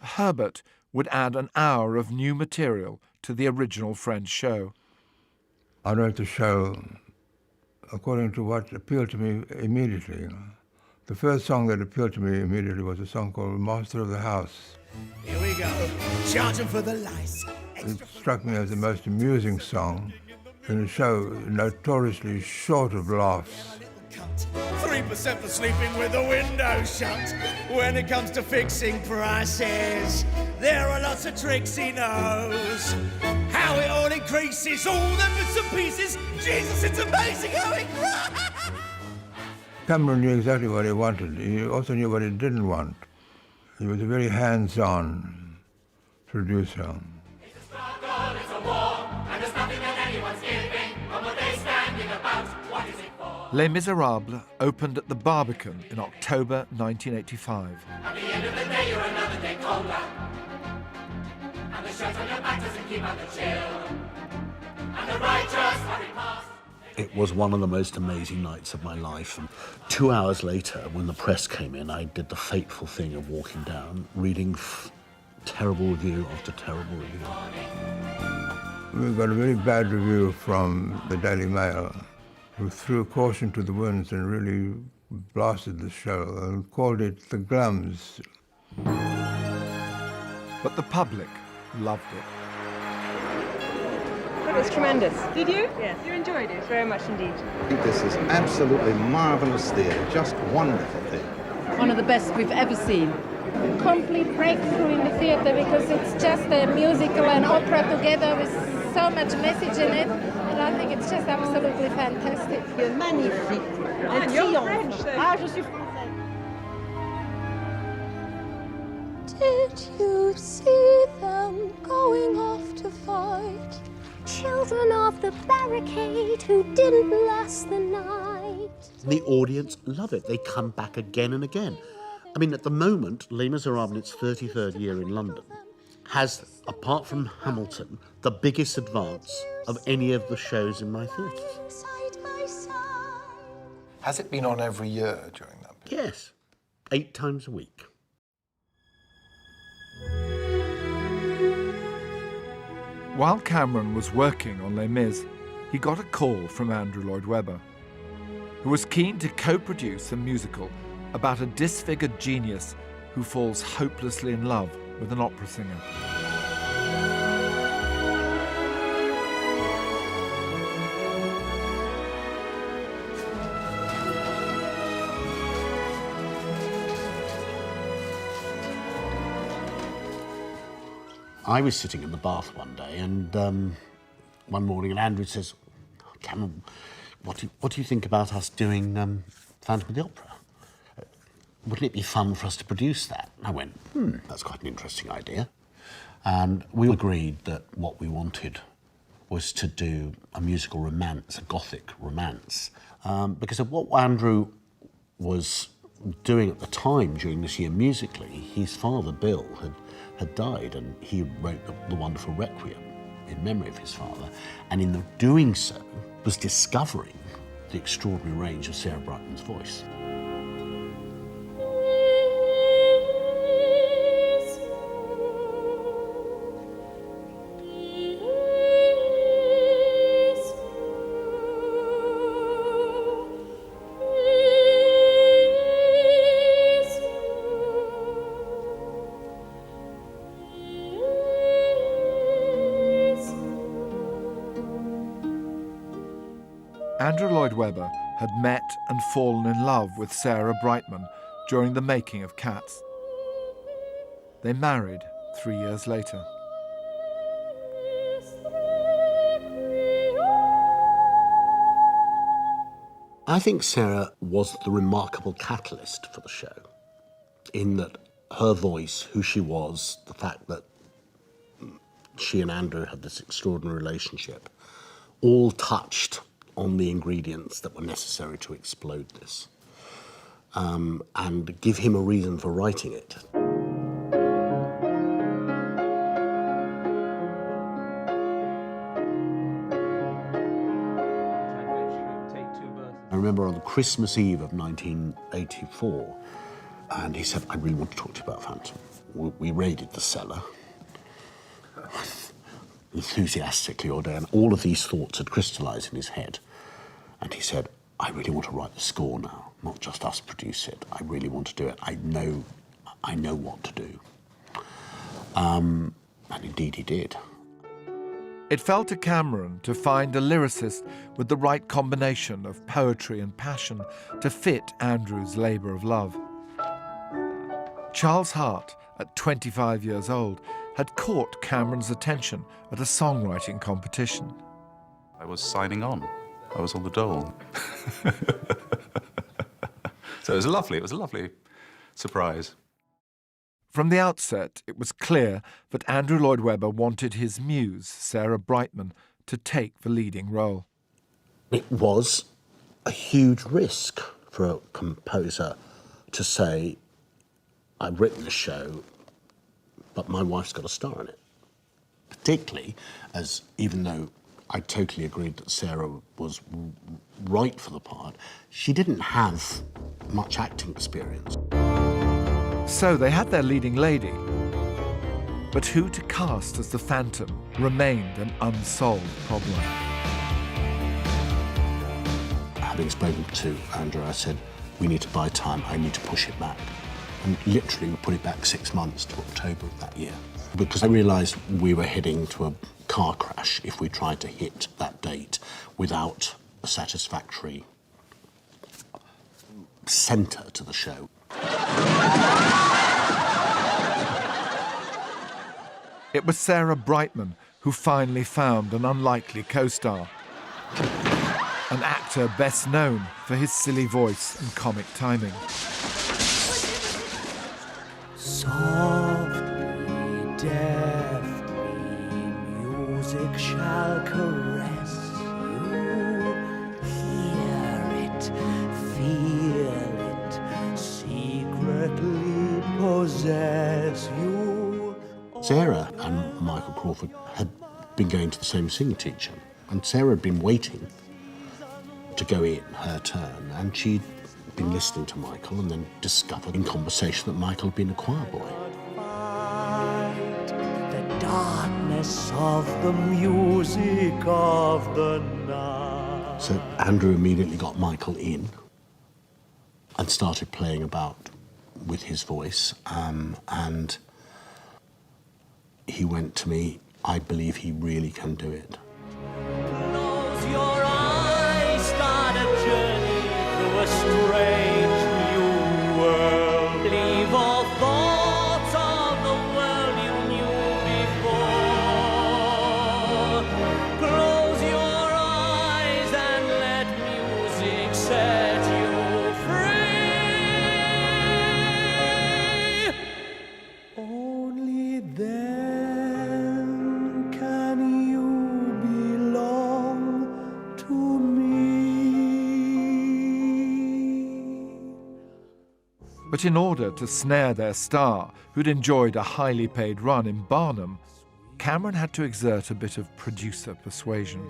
Herbert would add an hour of new material to the original French show. I wrote the show according to what appealed to me immediately. The first song that appealed to me immediately was a song called Master of the House. Here we go, charging for the lice. It struck me as the most amusing song in a show notoriously short of laughs. 3% for sleeping with the window shut. When it comes to fixing prices, there are lots of tricks he knows. How it all increases, all the bits and pieces. Jesus, it's amazing how it grows. Cameron knew exactly what he wanted. He also knew what he didn't want. He was a very hands-on producer. Les Miserables opened at the Barbican in October 1985. At the end of the day, you're another day colder. And the shirt on your back doesn't keep out the chill. And the righteous hurry past. It was one of the most amazing nights of my life. And 2 hours later, when the press came in, I did the fateful thing of walking down, reading terrible review after terrible review. We got a very bad review from the Daily Mail, who threw caution to the winds and really blasted the show and called it the Glums. But the public loved it. It was tremendous. Did you? Yes. You enjoyed it? Very much indeed. I think this is absolutely marvellous theatre, just wonderful theatre. One of the best we've ever seen. Complete breakthrough in the theatre because it's just a musical and opera together with so much message in it, and I think it's just absolutely fantastic. Magnifique. And you're French. Ah, je suis français. Did you see them going off to fight? Children of the barricade who didn't last the night. The audience love it. They come back again and again. I mean, at the moment, Les Miserables, in its 33rd year in London, has, apart from Hamilton, the biggest advance of any of the shows in my theatre. Has it been on every year during that period? Yes, 8 times a week. While Cameron was working on Les Mis, he got a call from Andrew Lloyd Webber, who was keen to co-produce a musical about a disfigured genius who falls hopelessly in love with an opera singer. I was sitting in the bath one day, and one morning, and Andrew says, "Cameron, what do you think about us doing Phantom of the Opera? Wouldn't it be fun for us to produce that?" And I went, that's quite an interesting idea. And we agreed that what we wanted was to do a musical romance, a Gothic romance, because of what Andrew was doing at the time during this year musically. His father, Bill, had died, and he wrote the wonderful Requiem in memory of his father, and in the doing so was discovering the extraordinary range of Sarah Brightman's voice. Andrew Lloyd Webber had met and fallen in love with Sarah Brightman during the making of Cats. They married 3 years later. I think Sarah was the remarkable catalyst for the show, in that her voice, who she was, the fact that she and Andrew had this extraordinary relationship, all touched on the ingredients that were necessary to explode this, and give him a reason for writing it. I remember on the Christmas Eve of 1984, and he said, I really want to talk to you about Phantom. We raided the cellar, enthusiastically all day, and all of these thoughts had crystallised in his head. And he said, I really want to write the score now, not just us produce it. I really want to do it. I know what to do. And indeed he did. It fell to Cameron to find a lyricist with the right combination of poetry and passion to fit Andrew's labour of love. Charles Hart, at 25 years old, had caught Cameron's attention at a songwriting competition. I was signing on. I was on the dole. So it was a lovely surprise. From the outset, it was clear that Andrew Lloyd Webber wanted his muse, Sarah Brightman, to take the leading role. It was a huge risk for a composer to say, I've written a show, but my wife's got a star in it. Particularly as, even though I totally agreed that Sarah was right for the part, she didn't have much acting experience. So they had their leading lady. But who to cast as the Phantom remained an unsolved problem. Having spoken to Andrew, I said, we need to buy time, I need to push it back. And literally we put it back 6 months to October of that year. Because I realised we were heading to a car crash if we tried to hit that date without a satisfactory centre to the show. It was Sarah Brightman who finally found an unlikely co-star. An actor best known for his silly voice and comic timing. Softly, deftly, music shall caress you. Hear it, feel it, secretly possess you. Sarah and Michael Crawford had been going to the same singing teacher, and Sarah had been waiting to go in her turn, and she'd been listening to Michael and then discovered in conversation that Michael had been a choir boy. The darkness of the music of the night. So Andrew immediately got Michael in and started playing about with his voice, and he went to me, I believe he really can do it. Close your eyes, start a journey through a strange new world. Leave all thoughts of the world you knew before. Close your eyes and let music set you free. Only then can you belong to me. But in order to snare their star, who'd enjoyed a highly paid run in Barnum, Cameron had to exert a bit of producer persuasion.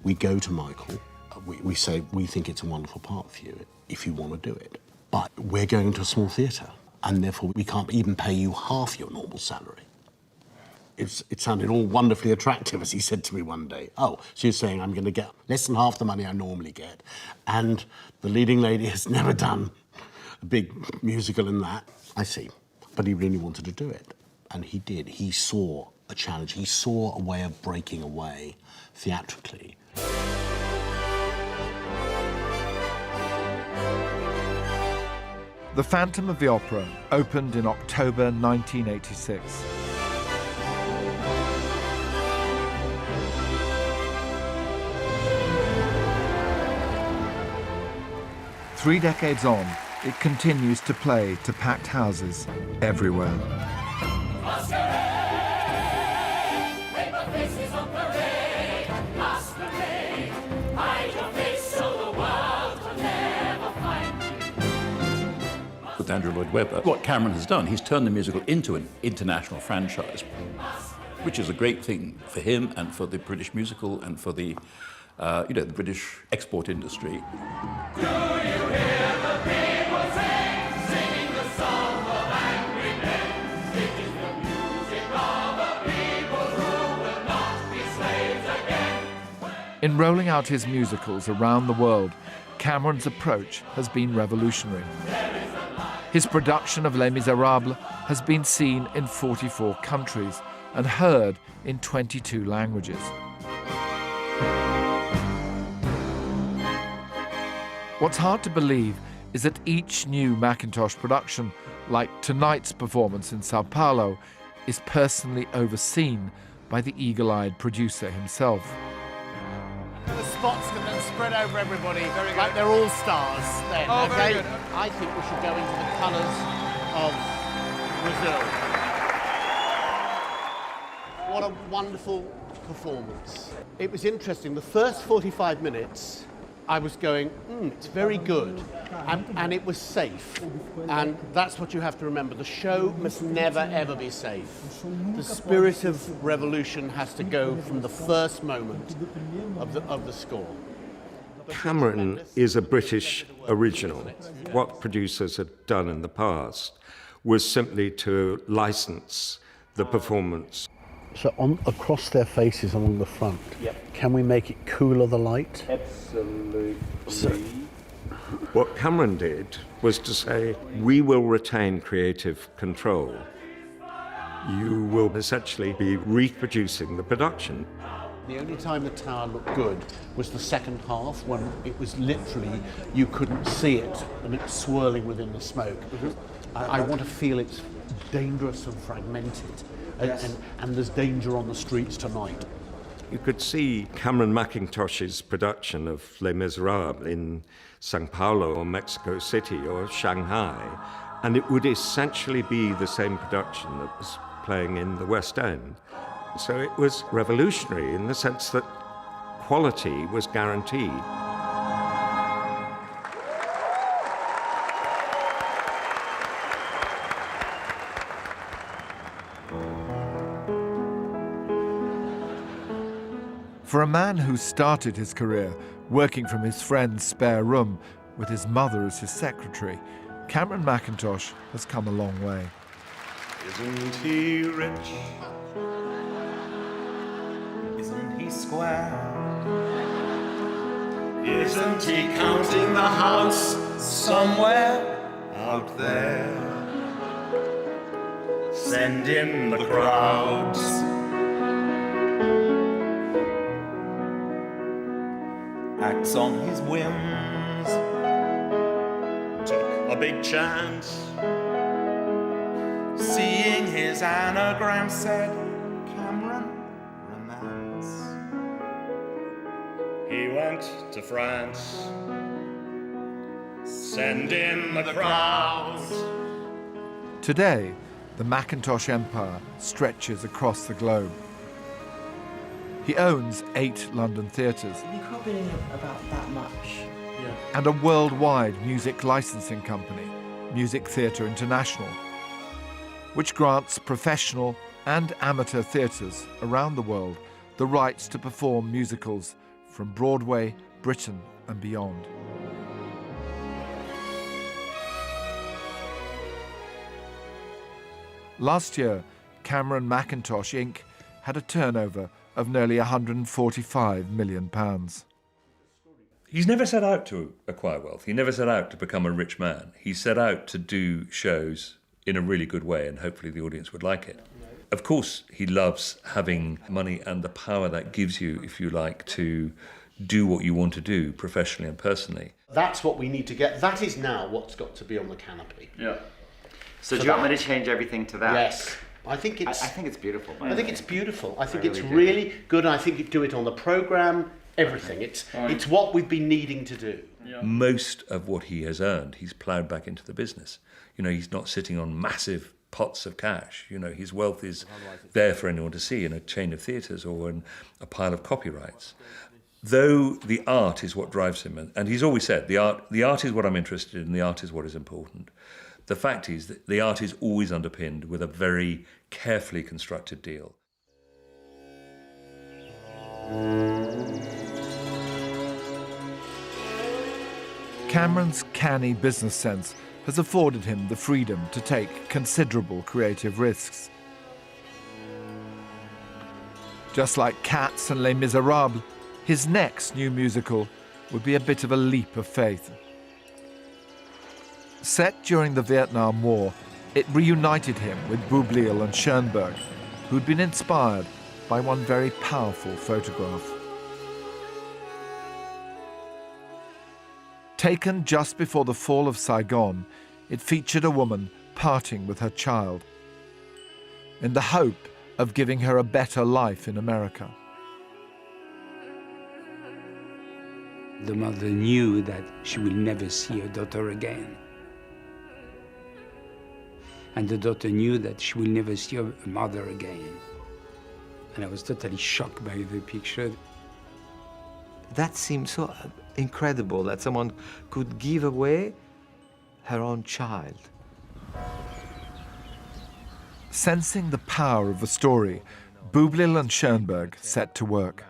We go to Michael, we say, we think it's a wonderful part for you, if you want to do it. But we're going to a small theatre, and therefore we can't even pay you half your normal salary. It sounded all wonderfully attractive, as he said to me one day. Oh, so you're saying I'm going to get less than half the money I normally get, and the leading lady has never done a big musical in that. I see. But he really wanted to do it, and he did. He saw a challenge. He saw a way of breaking away theatrically. The Phantom of the Opera opened in October 1986. Three decades on, it continues to play to packed houses everywhere. With Andrew Lloyd Webber, what Cameron has done, he's turned the musical into an international franchise, which is a great thing for him and for the British musical and for the you know, the British export industry. In rolling out his musicals around the world, Cameron's approach has been revolutionary. His production of Les Miserables has been seen in 44 countries and heard in 22 languages. What's hard to believe is that each new Mackintosh production, like tonight's performance in Sao Paulo, is personally overseen by the eagle-eyed producer himself. The spots can then spread over everybody like they're all stars then, Oh, okay? very good. I think we should go into the colours of Brazil. What a wonderful performance. It was interesting. The first 45 minutes, I was going, it's very good. And it was safe. And that's what you have to remember. The show must never, ever be safe. The spirit of revolution has to go from the first moment of the score. Cameron is a British original. What producers had done in the past was simply to license the performance. So across their faces along the front, can we make it cooler, the light? Absolutely. What Cameron did was to say, we will retain creative control. You will essentially be reproducing the production. The only time the tower looked good was the second half, when it was literally, you couldn't see it, and it's swirling within the smoke. I want to feel it's dangerous and fragmented, and there's danger on the streets tonight. You could see Cameron Mackintosh's production of Les Miserables in Sao Paulo or Mexico City or Shanghai, and it would essentially be the same production that was playing in the West End. So it was revolutionary in the sense that quality was guaranteed. For a man who started his career working from his friend's spare room with his mother as his secretary, Cameron Mackintosh has come a long way. Isn't he rich? Isn't he square? Isn't he counting the house somewhere out there? Send in the crowds. Acts on his whims. Took a big chance. Seeing his anagram said, Cameron Romance. He went to France. Send in the crowds. Today, the Mackintosh empire stretches across the globe. He owns 8 London theatres You can't be doing about that much. and a worldwide music licensing company, Music Theatre International, which grants professional and amateur theatres around the world the rights to perform musicals from Broadway, Britain and beyond. Last year, Cameron Mackintosh Inc. had a turnover of nearly £145 million. He's never set out to acquire wealth. He never set out to become a rich man. He set out to do shows in a really good way, and hopefully the audience would like it. Of course, he loves having money and the power that gives you, if you like, to do what you want to do professionally and personally. That's what we need to get. That is now what's got to be on the canopy. Yeah. So do you want me to change everything to that? Yes. I think it's beautiful. I think it's beautiful. I think I it's really do. really good. I think you do it on the programme, everything. It's what we've been needing to do. Most of what he has earned, he's ploughed back into the business. You know, he's not sitting on massive pots of cash. You know, his wealth is there for anyone to see in a chain of theatres or in a pile of copyrights. Though the art is what drives him, and he's always said, the art is what I'm interested in, the art is what is important. The fact is that the art is always underpinned with a very carefully constructed deal. Cameron's canny business sense has afforded him the freedom to take considerable creative risks. Just like Cats and Les Miserables, his next new musical would be a bit of a leap of faith. Set during the Vietnam War, it reunited him with Boublil and Schoenberg, who'd been inspired by one very powerful photograph. Taken just before the fall of Saigon, it featured a woman parting with her child in the hope of giving her a better life in America. The mother knew that she will never see her daughter again. And the daughter knew that she will never see her mother again. And I was totally shocked by the picture. That seemed so incredible that someone could give away her own child. Sensing the power of the story, Boublil and Schoenberg set to work.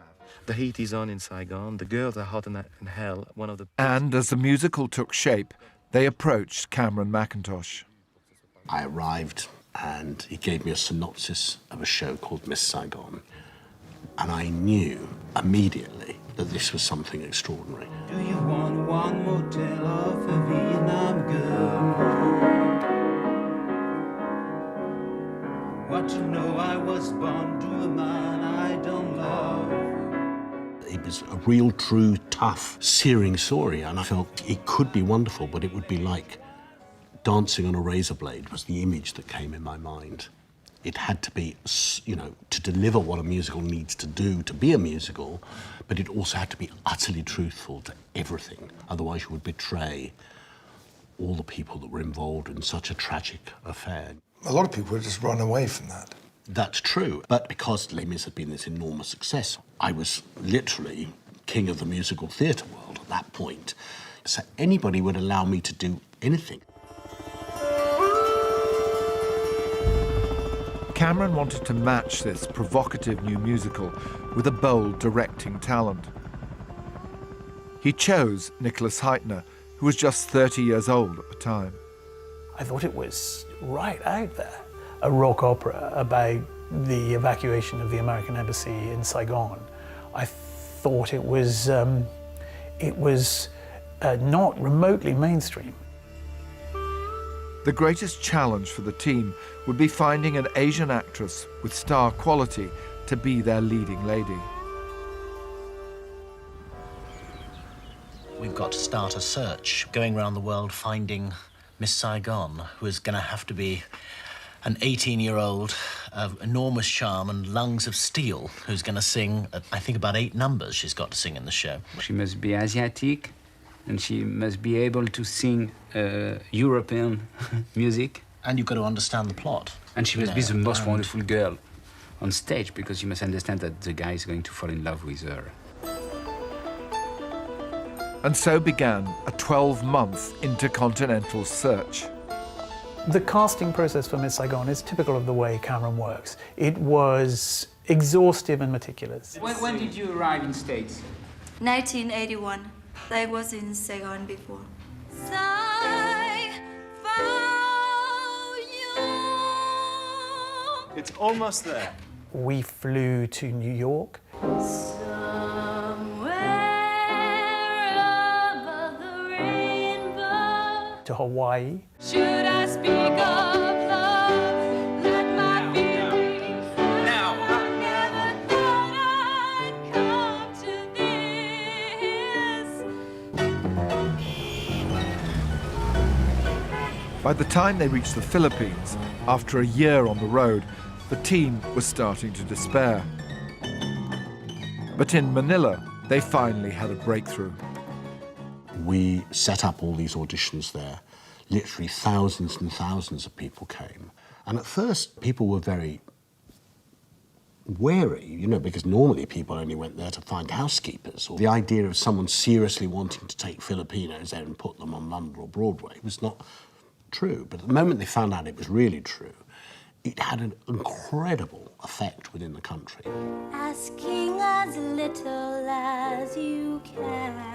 The heat is on in Saigon, the girls are hot in hell. And as the musical took shape, they approached Cameron Mackintosh. I arrived and he gave me a synopsis of a show called Miss Saigon. And I knew immediately that this was something extraordinary. Do you want one motel of a Vietnam girl? What you know, I was born to a man I don't love. It was a real, true, tough, searing story, and I felt it could be wonderful, but it would be like dancing on a razor blade was the image that came in my mind. It had to be, you know, to deliver what a musical needs to do to be a musical, but it also had to be utterly truthful to everything. Otherwise you would betray all the people that were involved in such a tragic affair. A lot of people would just run away from that. That's true, but because Les Mis had been this enormous success, I was literally king of the musical theatre world at that point. So anybody would allow me to do anything. Cameron wanted to match this provocative new musical with a bold directing talent. He chose Nicholas Heitner, who was just 30 years old at the time. I thought it was right out there. A rock opera about the evacuation of the American embassy in Saigon. I thought it was not remotely mainstream. The greatest challenge for the team would be finding an Asian actress with star quality to be their leading lady. We've got to start a search, going around the world finding Miss Saigon, who is going to have to be an 18-year-old of enormous charm and lungs of steel, who's going to sing, I think, about 8 numbers she's got to sing in the show. She must be Asiatic, and she must be able to sing European music. And you've got to understand the plot. And she must be the most wonderful girl on stage, because you must understand that the guy is going to fall in love with her. And so began a 12-month intercontinental search. The casting process for Miss Saigon is typical of the way Cameron works. It was exhaustive and meticulous. When did you arrive in States? 1981. I was in Saigon before. It's almost there. We flew to New York. To Hawaii. Should I speak of love? Let my feelings now. I never thought I'd come to this. By the time they reached the Philippines, after a year on the road, the team was starting to despair. But in Manila, they finally had a breakthrough. We set up all these auditions there. Literally thousands and thousands of people came. And at first, people were very wary, you know, because normally people only went there to find housekeepers. Or the idea of someone seriously wanting to take Filipinos there and put them on London or Broadway was not true. But at the moment they found out it was really true, it had an incredible effect within the country. Asking as little as you can.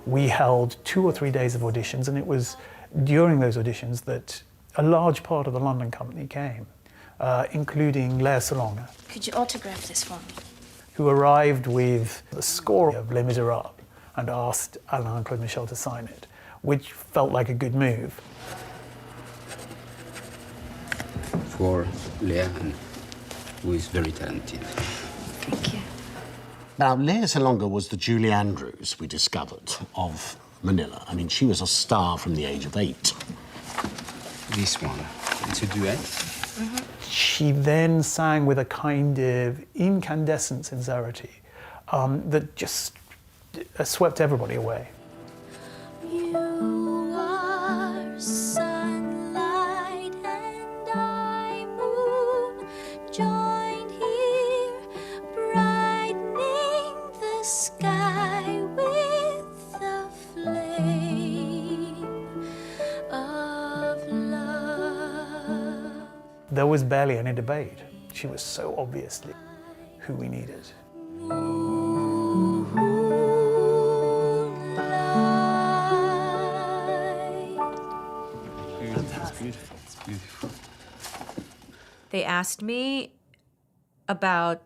We held 2 or 3 days of auditions, and it was during those auditions that a large part of the London company came, including Les Mis&eacute, Could you autograph this for me? who arrived with the score of Les Miserables and asked Alain Claude Michel to sign it, which felt like a good move. For Leanne, who is very talented. Thank you. Now, Lea Salonga was the Julie Andrews we discovered of Manila. I mean, she was a star from the age of 8. This one, it's a duet. She then sang with a kind of incandescent sincerity that just swept everybody away. You are sunlight and I moon, joined here, brightening the sky with the flame of love. There was barely any debate. She was so obviously who we needed. They asked me about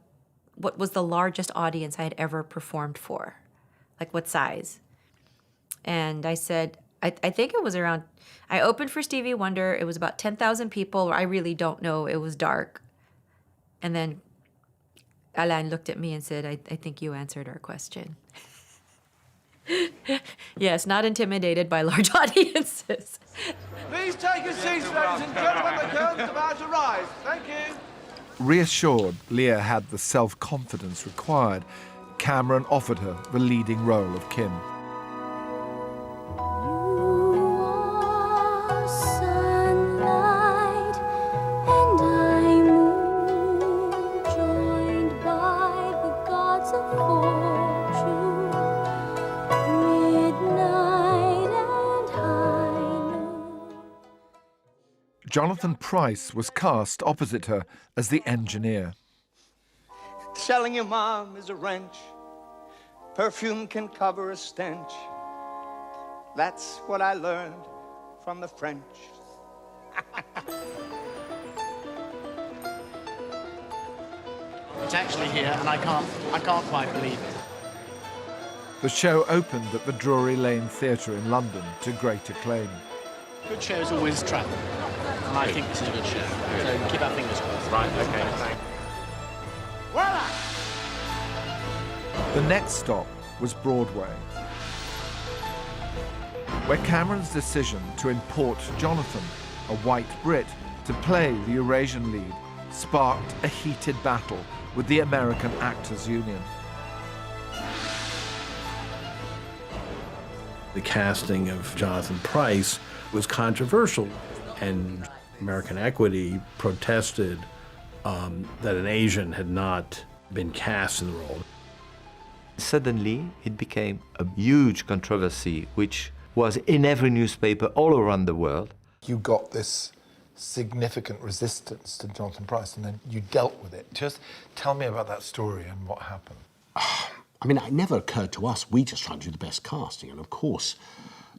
what was the largest audience I had ever performed for, like what size. And I said, I think it was around, I opened for Stevie Wonder, it was about 10,000 people, I really don't know, it was dark. And then Alain looked at me and said, I think you answered our question. Yes, not intimidated by large audiences. Please take your seats, ladies and gentlemen. The curtain's about to rise. Thank you. Reassured Leah had the self-confidence required, Cameron offered her the leading role of Kim. Sunlight and I moon, joined by the gods of fortune, midnight and high noon. Jonathan Pryce was cast opposite her as the engineer. Telling your mom is a wrench. Perfume can cover a stench. That's what I learned from the French. It's actually here, and I can't quite believe it. The show opened at the Drury Lane Theatre in London to great acclaim. Good shows always travel, and I think this is a good show. So keep our fingers crossed. Right, okay, thanks. Voila! The next stop was Broadway, where Cameron's decision to import Jonathan, a white Brit, to play the Eurasian lead sparked a heated battle with the American Actors Union. The casting of Jonathan Pryce was controversial, and American Equity protested that an Asian had not been cast in the role. Suddenly, it became a huge controversy, which was in every newspaper all around the world. You got this significant resistance to Jonathan Pryce, and then you dealt with it. Just tell me about that story and what happened. I mean, it never occurred to us. We just tried to do the best casting, and of course,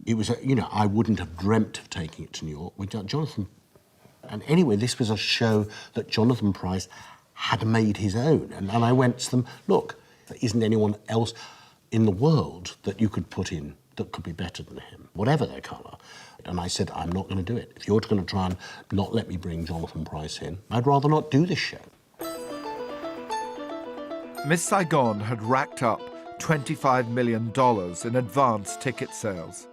it was, I wouldn't have dreamt of taking it to New York. Jonathan, and anyway, this was a show that Jonathan Pryce had made his own, and I went to them, look, there isn't anyone else in the world that you could put in that could be better than him, whatever their colour. And I said, I'm not going to do it. If you're going to try and not let me bring Jonathan Pryce in, I'd rather not do this show. Miss Saigon had racked up $25 million in advance ticket sales.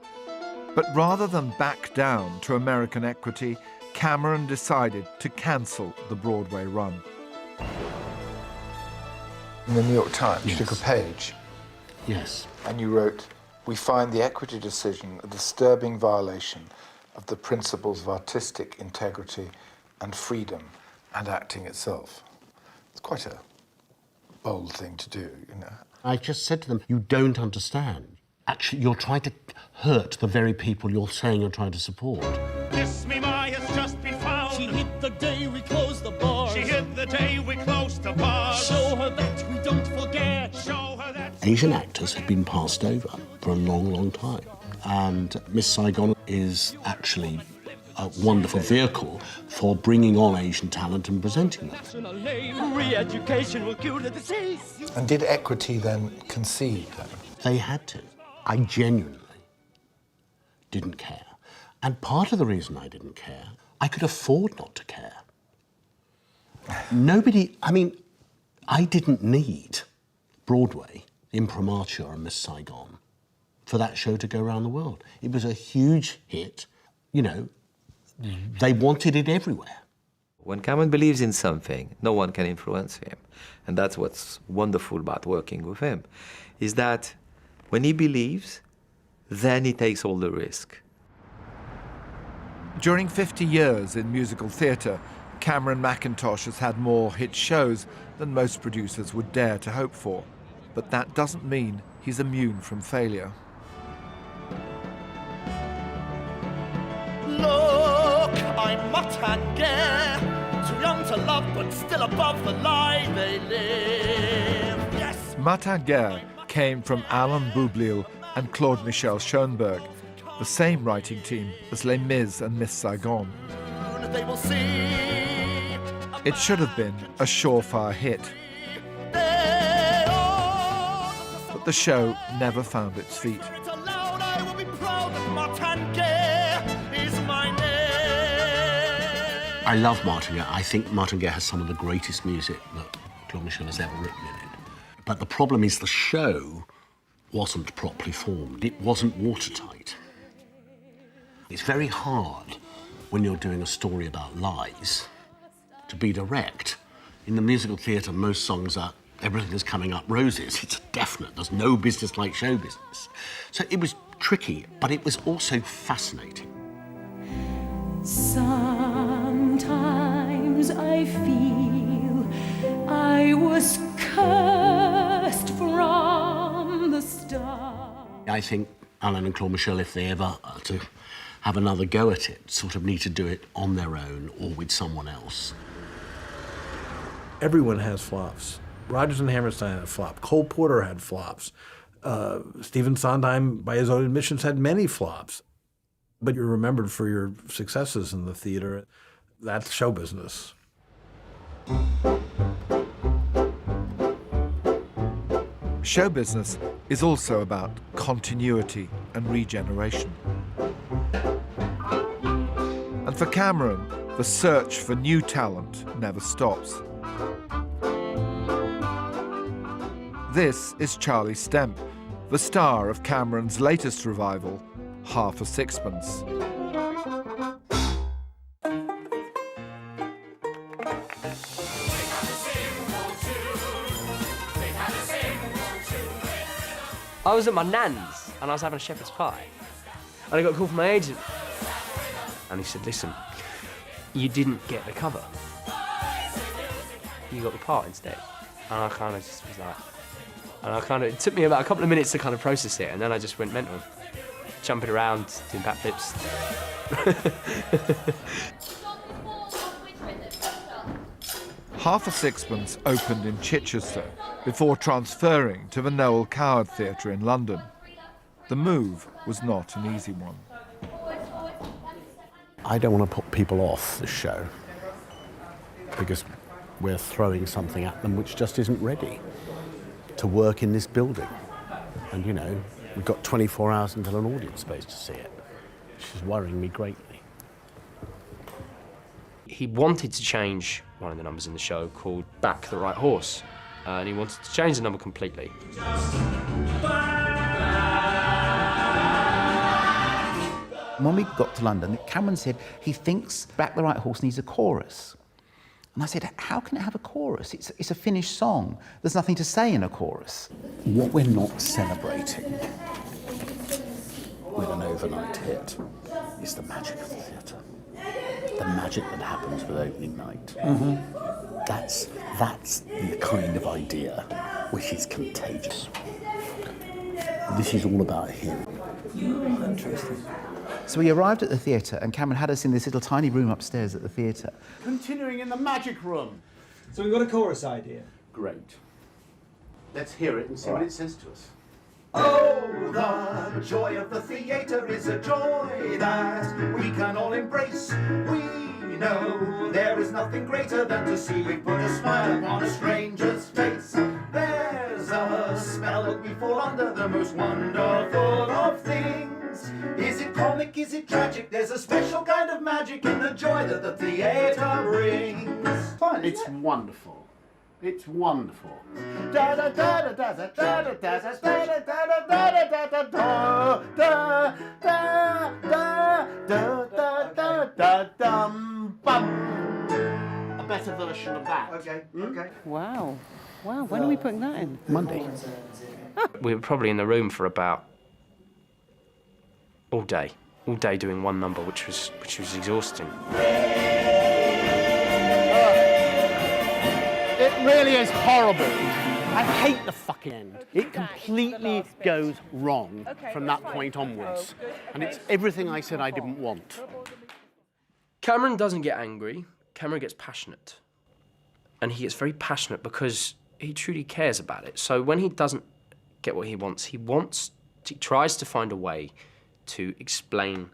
But rather than back down to American Equity, Cameron decided to cancel the Broadway run. In the New York Times, Yes. you took a page. Yes. And you wrote, "We find the Equity decision a disturbing violation of the principles of artistic integrity and freedom and acting itself." It's quite a bold thing to do, I just said to them, you don't understand. Actually, you're trying to hurt the very people you're saying you're trying to support. Miss Me Maya's just been found. She hit the day we closed the bar. She hit the day we closed the bar. Show her that we don't forget. Show her that Asian actors had been passed over. for a long, long time. And Miss Saigon is actually a wonderful vehicle for bringing on Asian talent and presenting them. And did Equity then concede? They had to. I genuinely didn't care. And part of the reason I didn't care, I could afford not to care. I didn't need Broadway, Imprimatur and Miss Saigon for that show to go around the world. It was a huge hit. They wanted it everywhere. When Cameron believes in something, no one can influence him. And that's what's wonderful about working with him, is that when he believes, then he takes all the risk. During 50 years in musical theatre, Cameron Mackintosh has had more hit shows than most producers would dare to hope for. But that doesn't mean he's immune from failure. Look, I'm Matange, too young to love but still above the line they live. Yes. Matange came from Alain Boublil and Claude Michel Schoenberg, the same writing team as Les Mis and Miss Saigon. They will see. It should have been a surefire hit. But the show never found its feet. I love Martingale. I think Martingale has some of the greatest music that Claude Michel has ever written in it. But the problem is the show wasn't properly formed. It wasn't watertight. It's very hard when you're doing a story about lies to be direct. In the musical theatre, most songs are everything is coming up roses. It's definite. There's no business like show business. So it was tricky, but it was also fascinating. Sometimes I feel I was cursed from the start. I think Alain and Claude Michel, if they ever are to have another go at it, sort of need to do it on their own or with someone else. Everyone has flops. Rodgers and Hammerstein had a flop. Cole Porter had flops. Stephen Sondheim, by his own admissions, had many flops. But you're remembered for your successes in the theater. That's show business. Show business is also about continuity and regeneration. And for Cameron, the search for new talent never stops. This is Charlie Stemp, the star of Cameron's latest revival, Half a Sixpence. I was at my nan's and I was having a shepherd's pie. And I got a call from my agent. And he said, listen, you didn't get the cover. You got the part instead. And I kind of just was like, it took me about a couple of minutes to kind of process it, and then I just went mental. Jumping around, doing backflips. Half a Sixpence opened in Chichester before transferring to the Noel Coward Theatre in London. The move was not an easy one. I don't want to put people off the show because we're throwing something at them which just isn't ready to work in this building. And, you know, we've got 24 hours until an audience space to see it, which is worrying me greatly. He wanted to change one of the numbers in the show called Back the Right Horse, and he wanted to change the number completely. When we got to London, Cameron said he thinks Back the Right Horse needs a chorus. And I said, how can it have a chorus? It's a finished song. There's nothing to say in a chorus. What we're not celebrating with an overnight hit is the magic of the theatre. The magic that happens with opening night. Mm-hmm. That's the kind of idea which is contagious. This is all about him. Interesting. So we arrived at the theatre, and Cameron had us in this little tiny room upstairs at the theatre. Continuing in the magic room. So we've got a chorus idea. Great. Let's hear it and see what it says to us. Oh, the joy of the theatre is a joy that we can all embrace. We know there is nothing greater than to see we put a smile upon a stranger's face. There's a spell that we fall under, the most wonderful of things. Is it comic, is it tragic? There's a special kind of magic in the joy that the theatre brings. Fine, it's wonderful. It's wonderful. Da da da da da da da da da da da da da da da da dum bum. A better version of that. Okay. Okay. Wow. Wow. When are we putting that in? Monday. We were probably in the room for about all day doing one number, which was exhausting. It really is horrible. I hate the fucking end. It completely goes wrong from that point onwards. And it's everything I said I didn't want. Cameron doesn't get angry. Cameron gets passionate. And he gets very passionate because he truly cares about it. So when he doesn't get what he tries to find a way to explain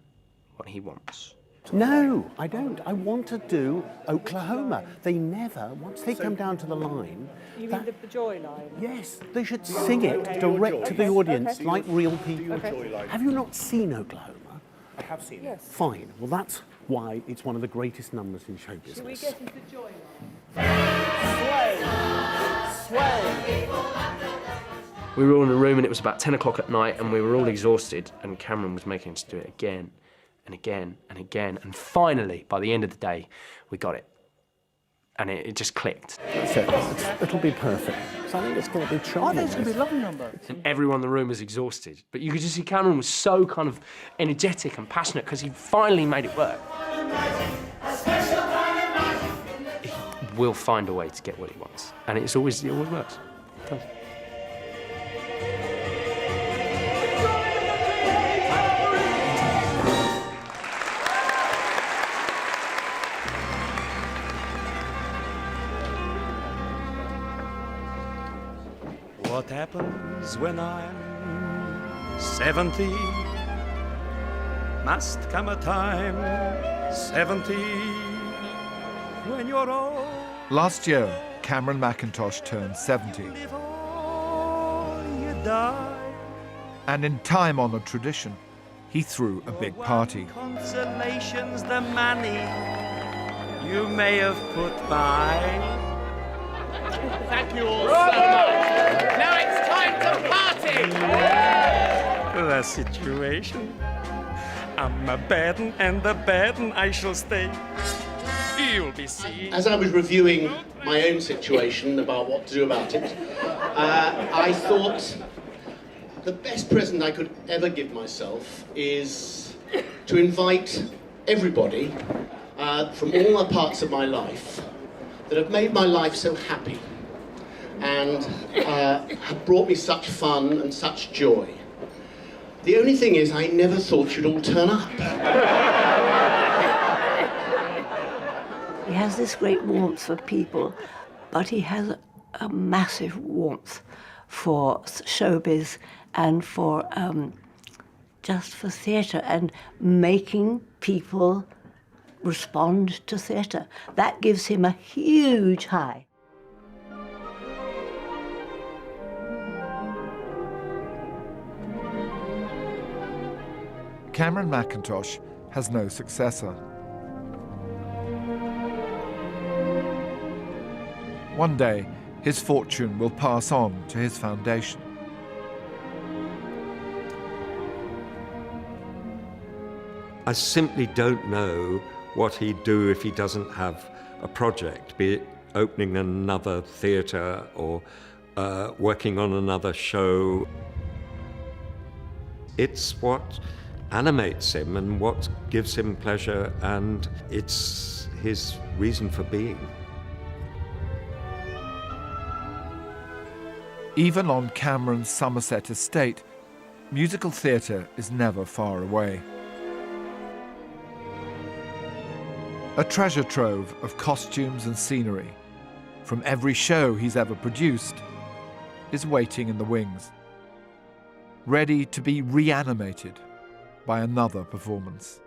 what he wants. No, I don't. I want to do Oklahoma. They never, once they come down to the line... You mean the joy line? Yes, they should sing it direct to the audience, like real people. Have you not seen Oklahoma? I have seen it. Fine. Well, that's why it's one of the greatest numbers in show business. Should we get into the joy line? Sway! We were all in a room and it was about 10 o'clock at night and we were all exhausted and Cameron was making us do it again and again and again, and finally, by the end of the day, we got it. And it just clicked. That's it. It'll be perfect. So I think it's going to be charming. I think it's going to be a lovely number. And everyone in the room was exhausted. But you could just see Cameron was so kind of energetic and passionate because he finally made it work. He will find a way to get what he wants. And it always works. It does. What happens when I'm 70? Must come a time, 70, when you're old. Last year, Cameron Mackintosh turned 70. You die. And in time-honoured tradition, he threw a big party. Consolation's the money you may have put by. Thank you all so much. Now it's time to party! The situation. I'm a bad un, and the bad un I shall stay. You'll be seeing. As I was reviewing my own situation about what to do about it, I thought the best present I could ever give myself is to invite everybody from all the parts of my life that have made my life so happy and have brought me such fun and such joy. The only thing is, I never thought you'd all turn up. He has this great warmth for people, but he has a massive warmth for showbiz and for just for theatre and making people respond to theatre. That gives him a huge high. Cameron Mackintosh has no successor. One day, his fortune will pass on to his foundation. I simply don't know what he'd do if he doesn't have a project, be it opening another theatre or working on another show. It's what animates him and what gives him pleasure, and it's his reason for being. Even on Cameron's Somerset estate, musical theatre is never far away. A treasure trove of costumes and scenery from every show he's ever produced is waiting in the wings. ready to be reanimated by another performance.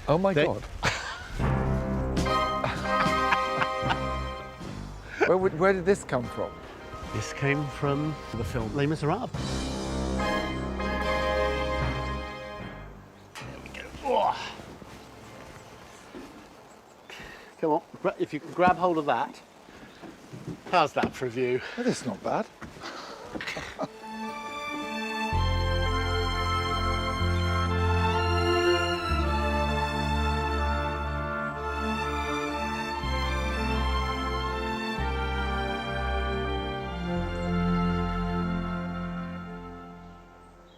Oh my God. Where did this come from? This came from the film Les Miserables. There we go. Oh. Come on, if you can grab hold of that. How's that for a view? Well, that's not bad.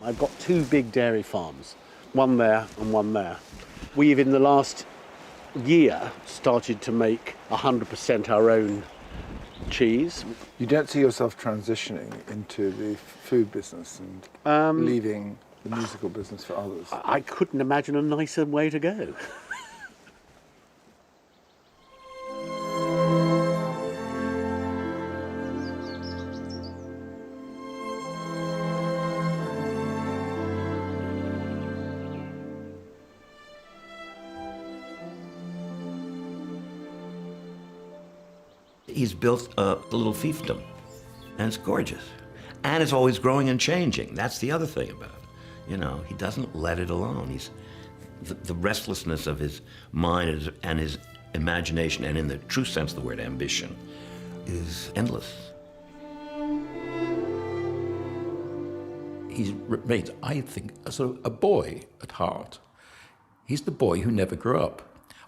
I've got two big dairy farms, one there and one there. We've, in the last year, started to make 100% our own cheese. You don't see yourself transitioning into the food business and leaving the musical business for others? I couldn't imagine a nicer way to go. He's built a little fiefdom, and it's gorgeous. And it's always growing and changing. That's the other thing about it. You know, he doesn't let it alone. He's the restlessness of his mind and his imagination, and in the true sense of the word ambition, is endless. He remains, I think, a sort of a boy at heart. He's the boy who never grew up.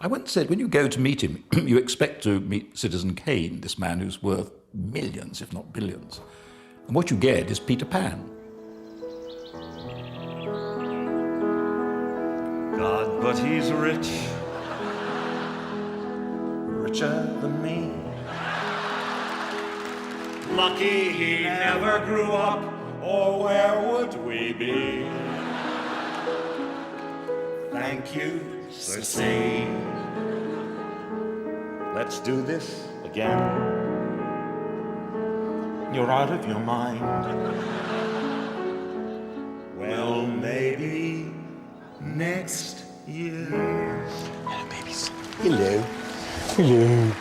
I once said, when you go to meet him, you expect to meet Citizen Kane, this man who's worth millions, if not billions. And what you get is Peter Pan. God, but he's rich, richer than me. Lucky he never grew up, or where would we be? Thank you, Sir C. Let's do this again. You're out of your mind. Well, maybe next year. Hello, babies. Hello. Hello.